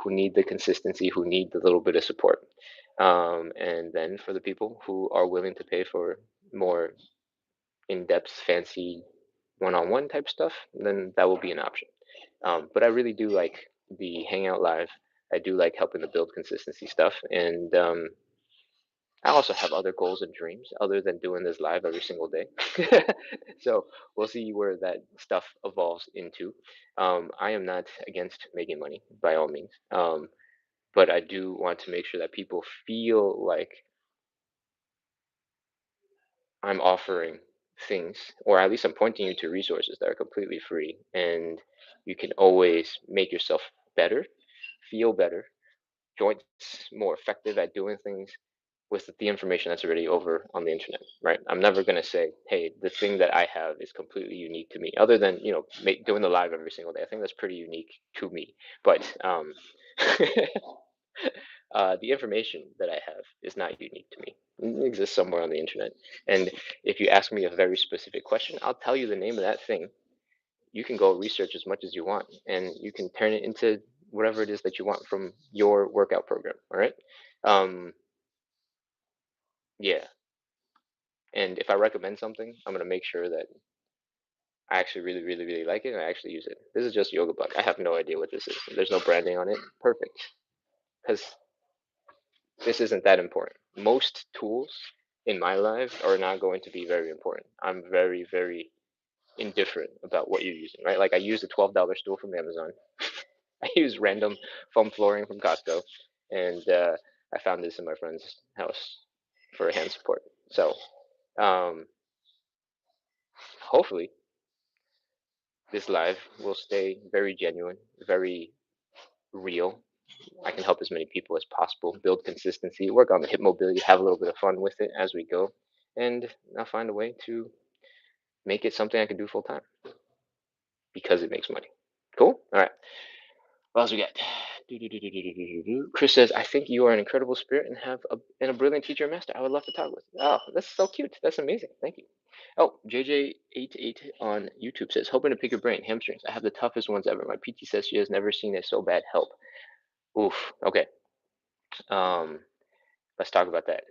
who need the consistency, who need the little bit of support. And then for the people who are willing to pay for more in depth, fancy one on one type stuff, then that will be an option. But I really do like the Hangout Live. I do like helping to build consistency stuff. And I also have other goals and dreams other than doing this live every single day. So we'll see where that stuff evolves into. I am not against making money by all means, but I do want to make sure that people feel like I'm offering things, or at least I'm pointing you to resources that are completely free, and you can always make yourself better, feel better, joints more effective at doing things with the information that's already over on the internet, right? I'm never going to say, hey, the thing that I have is completely unique to me, other than, doing the live every single day. I think that's pretty unique to me. But the information that I have is not unique to me. It exists somewhere on the internet. And if you ask me a very specific question, I'll tell you the name of that thing. You can go research as much as you want, and you can turn it into whatever it is that you want from your workout program. All right. Yeah. And if I recommend something, I'm gonna make sure that I actually really, really, really like it and I actually use it. This is just Yoga Buck. I have no idea what this is. There's no branding on it. Perfect. Because this isn't that important. Most tools in my life are not going to be very important. I'm very, very indifferent about what you're using, right? Like I use a $12 stool from Amazon. I use random foam flooring from Costco. And I found this in my friend's house for hand support. So um, hopefully This live will stay very genuine, very real. I can help as many people as possible, build consistency, work on the hip mobility, have a little bit of fun with it as we go, and I'll find a way to make it something I can do full time because it makes money. Cool. All right. What else we got? Chris says, I think you are an incredible spirit and have a brilliant teacher and master. I would love to talk with you. Oh, that's so cute. That's amazing. Thank you. Oh, JJ88 on YouTube says, hoping to pick your brain. Hamstrings. I have the toughest ones ever. My PT says she has never seen it so bad. Help. Oof. Okay. Um, let's talk about that.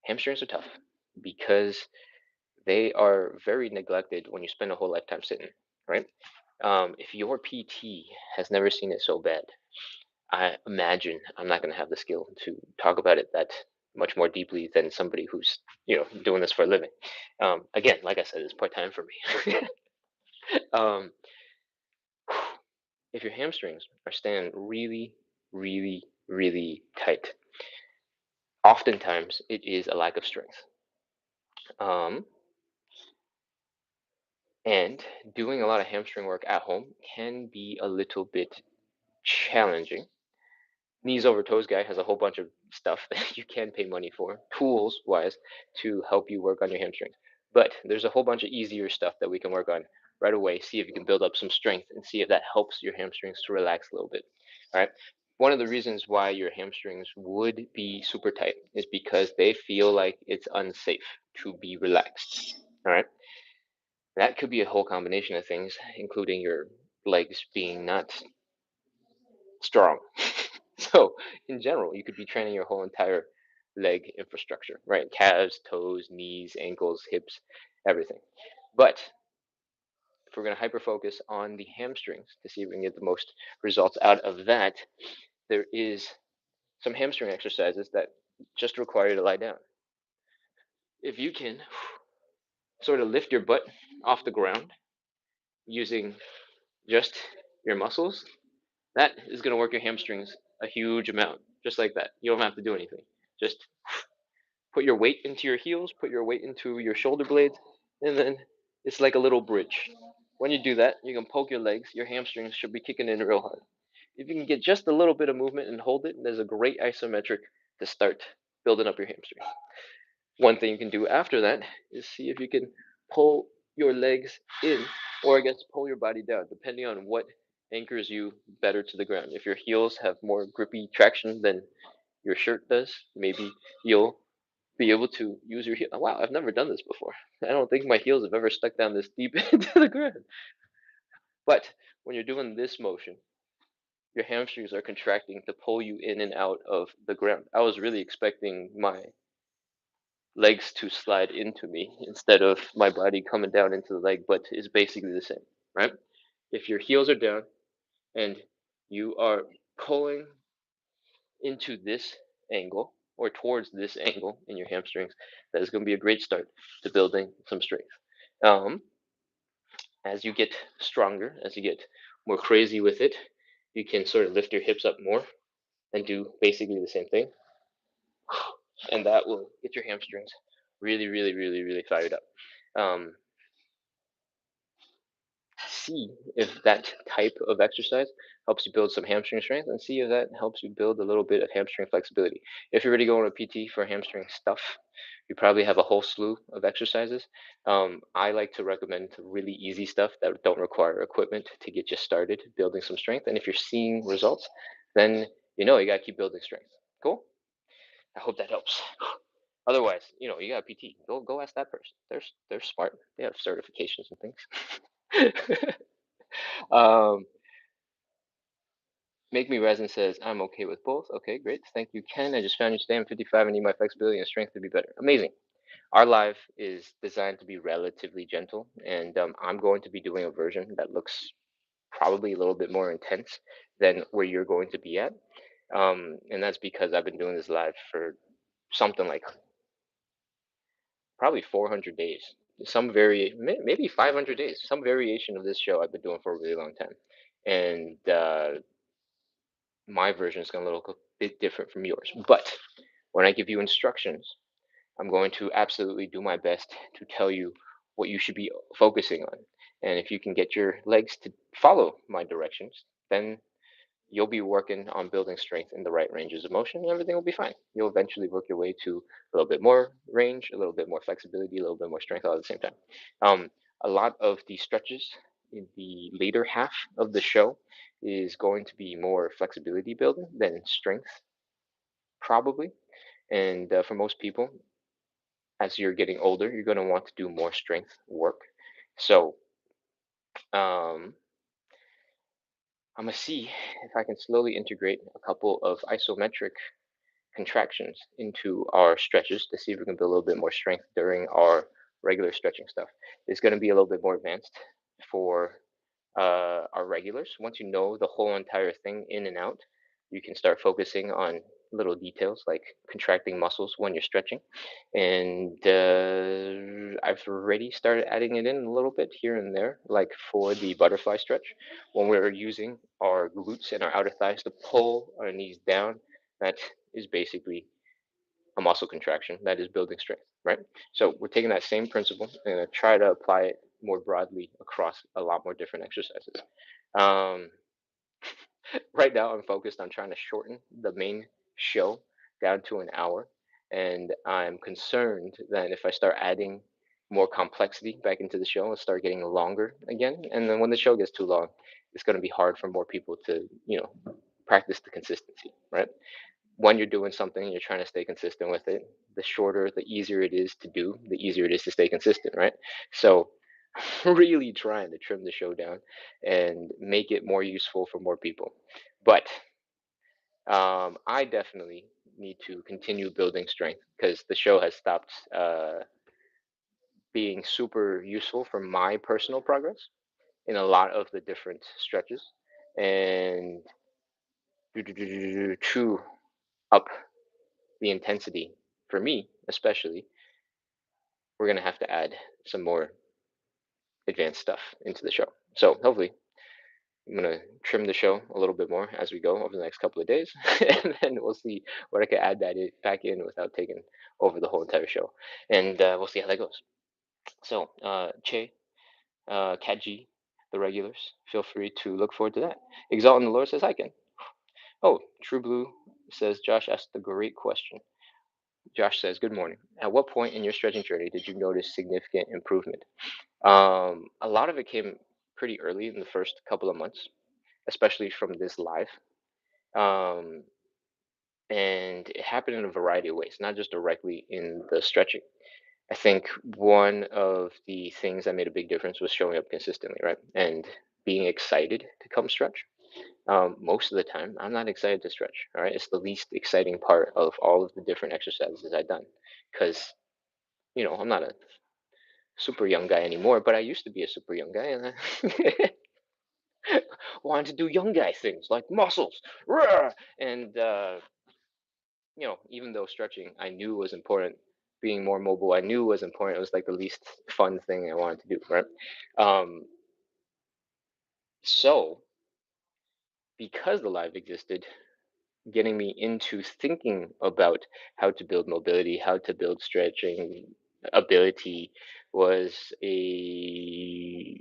Hamstrings are tough because they are very neglected when you spend a whole lifetime sitting, right? If your PT has never seen it so bad, I imagine I'm not going to have the skill to talk about it that much more deeply than somebody who's doing this for a living. Again, like I said, it's part time for me. um, if your hamstrings are staying really, really, really tight, oftentimes it is a lack of strength. Um, and doing a lot of hamstring work at home can be a little bit challenging. Knees over toes guy has a whole bunch of stuff that you can pay money for, tools wise, to help you work on your hamstrings. But there's a whole bunch of easier stuff that we can work on right away. See if you can build up some strength and see if that helps your hamstrings to relax a little bit. All right. One of the reasons why your hamstrings would be super tight is because they feel like it's unsafe to be relaxed. All right. That could be a whole combination of things, including your legs being not strong. So, in general, you could be training your whole entire leg infrastructure, right? Calves, toes, knees, ankles, hips, everything. But if we're going to hyper focus on the hamstrings to see if we can get the most results out of that, there is some hamstring exercises that just require you to lie down. If you can sort of lift your butt off the ground using just your muscles, that is going to work your hamstrings a huge amount, just like that. You don't have to do anything. Just put your weight into your heels, put your weight into your shoulder blades, and then it's like a little bridge. When you do that, you can poke your legs. Your hamstrings should be kicking in real hard. If you can get just a little bit of movement and hold it, there's a great isometric to start building up your hamstring. One thing you can do after that is see if you can pull your legs in, or I guess pull your body down, depending on what anchors you better to the ground. If your heels have more grippy traction than your shirt does, maybe you'll be able to use your heel. Wow, I've never done this before. I don't think my heels have ever stuck down this deep into the ground. But when you're doing this motion, your hamstrings are contracting to pull you in and out of the ground. I was really expecting my legs to slide into me instead of my body coming down into the leg, but it's basically the same, right? If your heels are down and you are pulling into this angle or towards this angle in your hamstrings, that is going to be a great start to building some strength. Um, as you get stronger, as you get more crazy with it, you can sort of lift your hips up more and do basically the same thing. And that will get your hamstrings really, really, really, really fired up. Um, see if that type of exercise helps you build some hamstring strength and see if that helps you build a little bit of hamstring flexibility. If you're already going to PT for hamstring stuff, you probably have a whole slew of exercises. I like to recommend really easy stuff that don't require equipment to get you started building some strength. And if you're seeing results, then you got to keep building strength. Cool. I hope that helps. Otherwise, you got a PT. Go ask that person. They're smart. They have certifications and things. um, Make Me Resin says, I'm okay with both. Okay, great. Thank you, Ken. I just found you today. I'm 55 and need my flexibility and strength to be better. Amazing. Our live is designed to be relatively gentle, and I'm going to be doing a version that looks probably a little bit more intense than where you're going to be at. And that's because I've been doing this live for something like probably 400 days. Maybe 500 days. Some variation of this show I've been doing for a really long time. And my version is going to look a bit different from yours. But when I give you instructions, I'm going to absolutely do my best to tell you what you should be focusing on. And if you can get your legs to follow my directions, then you'll be working on building strength in the right ranges of motion, and everything will be fine. You'll eventually work your way to a little bit more range, a little bit more flexibility, a little bit more strength all at the same time. Um, a lot of the stretches in the later half of the show is going to be more flexibility building than strength, probably. And for most people, as you're getting older, you're going to want to do more strength work. So um, I'm going to see if I can slowly integrate a couple of isometric contractions into our stretches to see if we can build a little bit more strength during our regular stretching stuff. It's going to be a little bit more advanced for our regulars. Once you know the whole entire thing in and out, you can start focusing on little details like contracting muscles when you're stretching. And I've already started adding it in a little bit here and there, like for the butterfly stretch, when we're using our glutes and our outer thighs to pull our knees down. That is basically a muscle contraction that is building strength, right? So we're taking that same principle and try to apply it more broadly across a lot more different exercises. Um, right now, I'm focused on trying to shorten the main show down to an hour, and I'm concerned that if I start adding more complexity back into the show and start getting longer again, and then when the show gets too long, it's going to be hard for more people to, practice the consistency, right? When you're doing something, you're trying to stay consistent with it. The shorter, the easier it is to do, the easier it is to stay consistent, right? So, really trying to trim the show down and make it more useful for more people. But I definitely need to continue building strength because the show has stopped being super useful for my personal progress in a lot of the different stretches. And to up the intensity for me, especially, we're going to have to add some more advanced stuff into the show. So hopefully, I'm going to trim the show a little bit more as we go over the next couple of days, and then we'll see what I can add back in without taking over the whole entire show, and we'll see how that goes. So, Che, Cat G, the regulars, feel free to look forward to that. Exalting the Lord says I can. Oh, True Blue says Josh asked a great question. Josh says, "Good morning. At what point in your stretching journey did you notice significant improvement?" A lot of it came pretty early in the first couple of months, especially from this live. Um, and it happened in a variety of ways, not just directly in the stretching. I think one of the things that made a big difference was showing up consistently, right? And being excited to come stretch. Most of the time, I'm not excited to stretch. All right, it's the least exciting part of all of the different exercises I've done, because I'm not a super young guy anymore, but I used to be a super young guy, and I wanted to do young guy things like muscles, rah! And even though stretching I knew was important, being more mobile I knew was important. It was like the least fun thing I wanted to do, right? Um, so because the live existed, getting me into thinking about how to build mobility, how to build stretching ability was a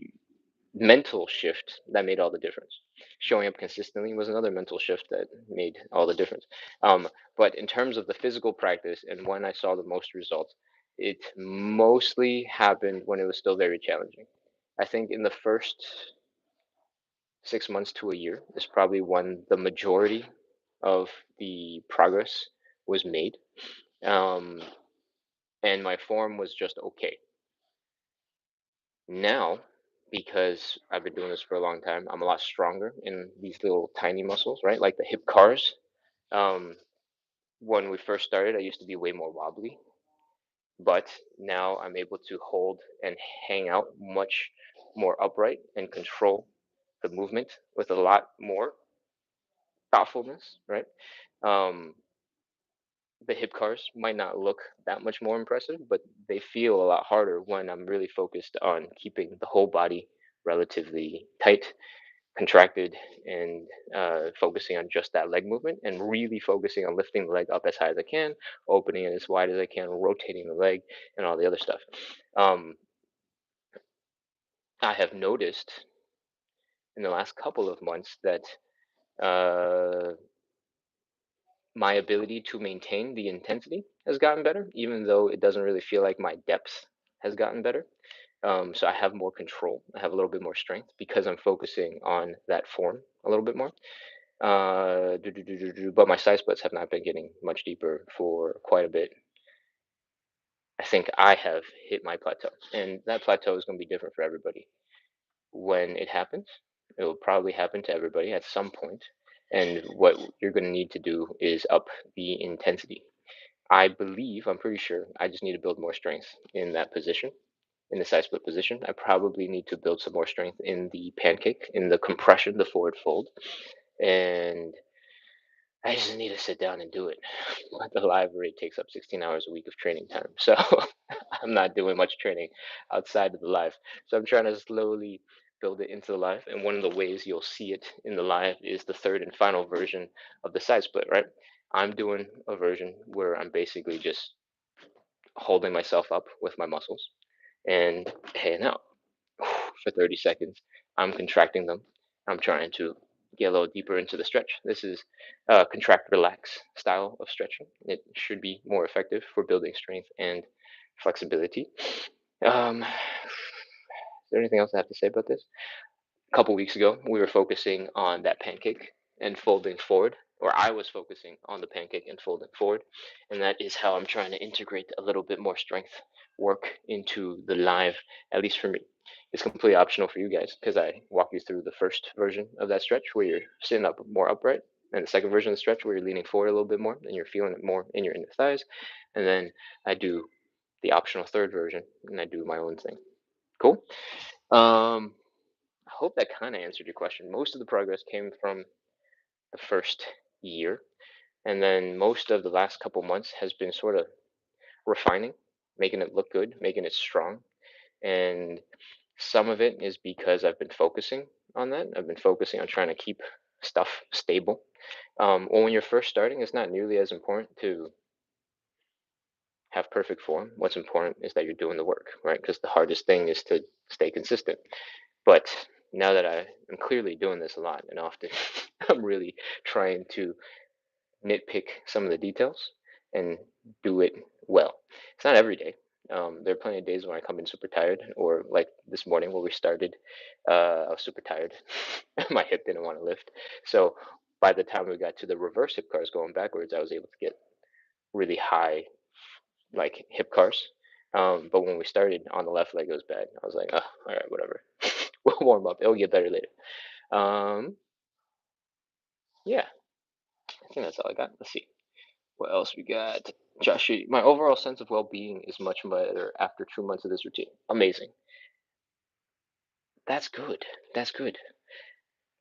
mental shift that made all the difference. Showing up consistently was another mental shift that made all the difference. But in terms of the physical practice and when I saw the most results, it mostly happened when it was still very challenging. I think in the first 6 months to a year is probably when the majority of the progress was made. Um, and my form was just okay. Now, because I've been doing this for a long time, I'm a lot stronger in these little tiny muscles, right? Like the hip cars. Um, when we first started, I used to be way more wobbly, but now I'm able to hold and hang out much more upright and control the movement with a lot more thoughtfulness, right? Um, the hip cars might not look that much more impressive, but they feel a lot harder when I'm really focused on keeping the whole body relatively tight, contracted, and focusing on just that leg movement and really focusing on lifting the leg up as high as I can, opening it as wide as I can, rotating the leg, and all the other stuff. Um, I have noticed in the last couple of months that uh, my ability to maintain the intensity has gotten better, even though it doesn't really feel like my depth has gotten better. So I have more control. I have a little bit more strength because I'm focusing on that form a little bit more. But my side splits have not been getting much deeper for quite a bit. I think I have hit my plateau, and that plateau is going to be different for everybody. When it happens, it will probably happen to everybody at some point, and what you're going to need to do is up the intensity. I believe, I'm pretty sure, I just need to build more strength in that position, in the side split position. I probably need to build some more strength in the pancake, in the compression, the forward fold, and I just need to sit down and do it. But the library takes up 16 hours a week of training time. So I'm not doing much training outside of the live. So I'm trying to slowly build it into the live. And one of the ways you'll see it in the live is the third and final version of the side split, right? I'm doing a version where I'm basically just holding myself up with my muscles and hanging out for 30 seconds. I'm contracting them. I'm trying to get a little deeper into the stretch. This is contract relax style of stretching. It should be more effective for building strength and flexibility. Is there anything else I have to say about this? Couple weeks ago, we were focusing on that pancake and folding forward, or I was focusing on the pancake and folding forward, and that is how I'm trying to integrate a little bit more strength work into the live, at least for me. It's completely optional for you guys because I walk you through the first version of that stretch where you're sitting up more upright, and the second version of the stretch where you're leaning forward a little bit more and you're feeling it more in your inner thighs, and then I do the optional third version and I do my own thing. Cool. Um, I hope that kind of answered your question. Most of the progress came from the first year, and then most of the last couple months has been sort of refining, making it look good, making it strong. And some of it is because I've been focusing on that. I've been focusing on trying to keep stuff stable. Well, when you're first starting, it's not nearly as important to have perfect form. What's important is that you're doing the work, right? Because the hardest thing is to stay consistent. But now that I am clearly doing this a lot and often, I'm really trying to nitpick some of the details and do it well. It's not every day. There are plenty of days when I come in super tired, or like this morning where we started, I was super tired. My hip didn't want to lift. So by the time we got to the reverse hip cars going backwards, I was able to get really high like hip cars. But when we started on the left leg, it was bad. I was like, oh, all right, whatever. We'll warm up. It'll get better later. Um, yeah, I think that's all I got. Let's see what else we got. Josh, my overall sense of well-being is much better after 2 months of this routine. Amazing. That's good. That's good.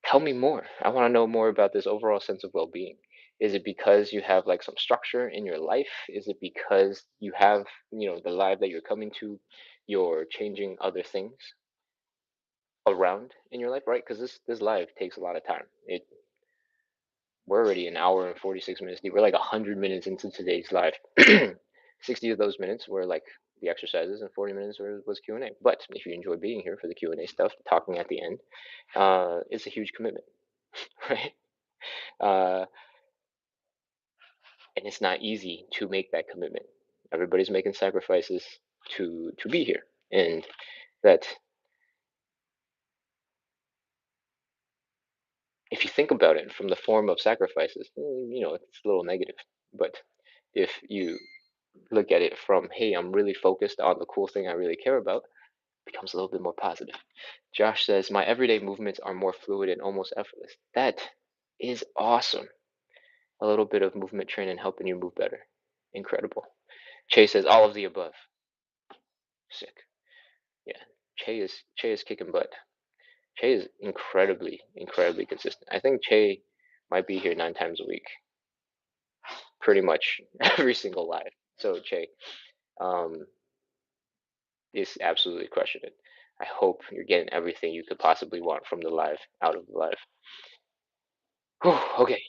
Tell me more. I want to know more about this overall sense of well-being. Is it because you have like some structure in your life? Is it because you have, the life that you're coming to, you're changing other things around in your life, right? Because this life takes a lot of time. We're already an hour and 46 minutes deep. We're like 100 minutes into today's live. 60 of those minutes were like the exercises, and 40 minutes was Q&A. But if you enjoy being here for the Q&A stuff, talking at the end, it's a huge commitment, right? Uh, and it's not easy to make that commitment. Everybody's making sacrifices to be here, and that if you think about it from the form of sacrifices, it's a little negative. But if you look at it from, hey, I'm really focused on the cool thing I really care about, becomes a little bit more positive. Josh says, my everyday movements are more fluid and almost effortless. That is awesome. A little bit of movement training helping you move better. Incredible. Chase says, all of the above. Sick. Yeah. Che is kicking butt. Che is incredibly, incredibly consistent. I think Che might be here 9 times a week, pretty much every single live. So Che, um, is absolutely crushing it. I hope you're getting everything you could possibly want from the live out of the live. Whew, okay,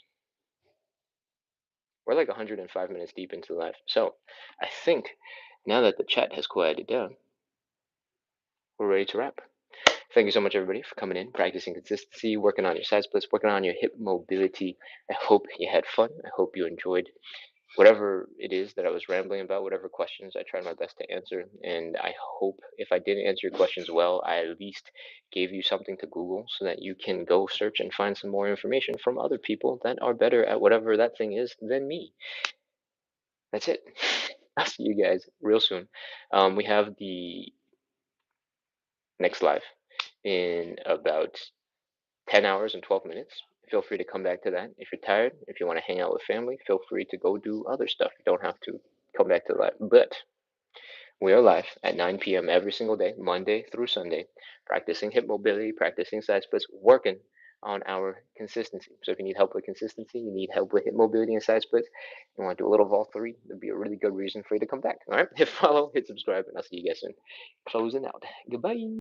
we're like 105 minutes deep into the live. So I think now that the chat has quieted down, we're ready to wrap. Thank you so much, everybody, for coming in, practicing consistency, working on your side splits, working on your hip mobility. I hope you had fun. I hope you enjoyed whatever it is that I was rambling about, whatever questions I tried my best to answer. And I hope if I didn't answer your questions well, I at least gave you something to Google so that you can go search and find some more information from other people that are better at whatever that thing is than me. That's it. I'll see you guys real soon. We have the next live in about 10 hours and 12 minutes. Feel free to come back to that. If you're tired, if you want to hang out with family, feel free to go do other stuff. You don't have to come back to that. But we are live at 9 p.m. every single day, Monday through Sunday, practicing hip mobility, practicing side splits, working on our consistency. So if you need help with consistency, you need help with hip mobility and side splits, you want to do a little of all three, that'd be a really good reason for you to come back. All right, hit follow, hit subscribe, and I'll see you guys soon. Closing out. Goodbye.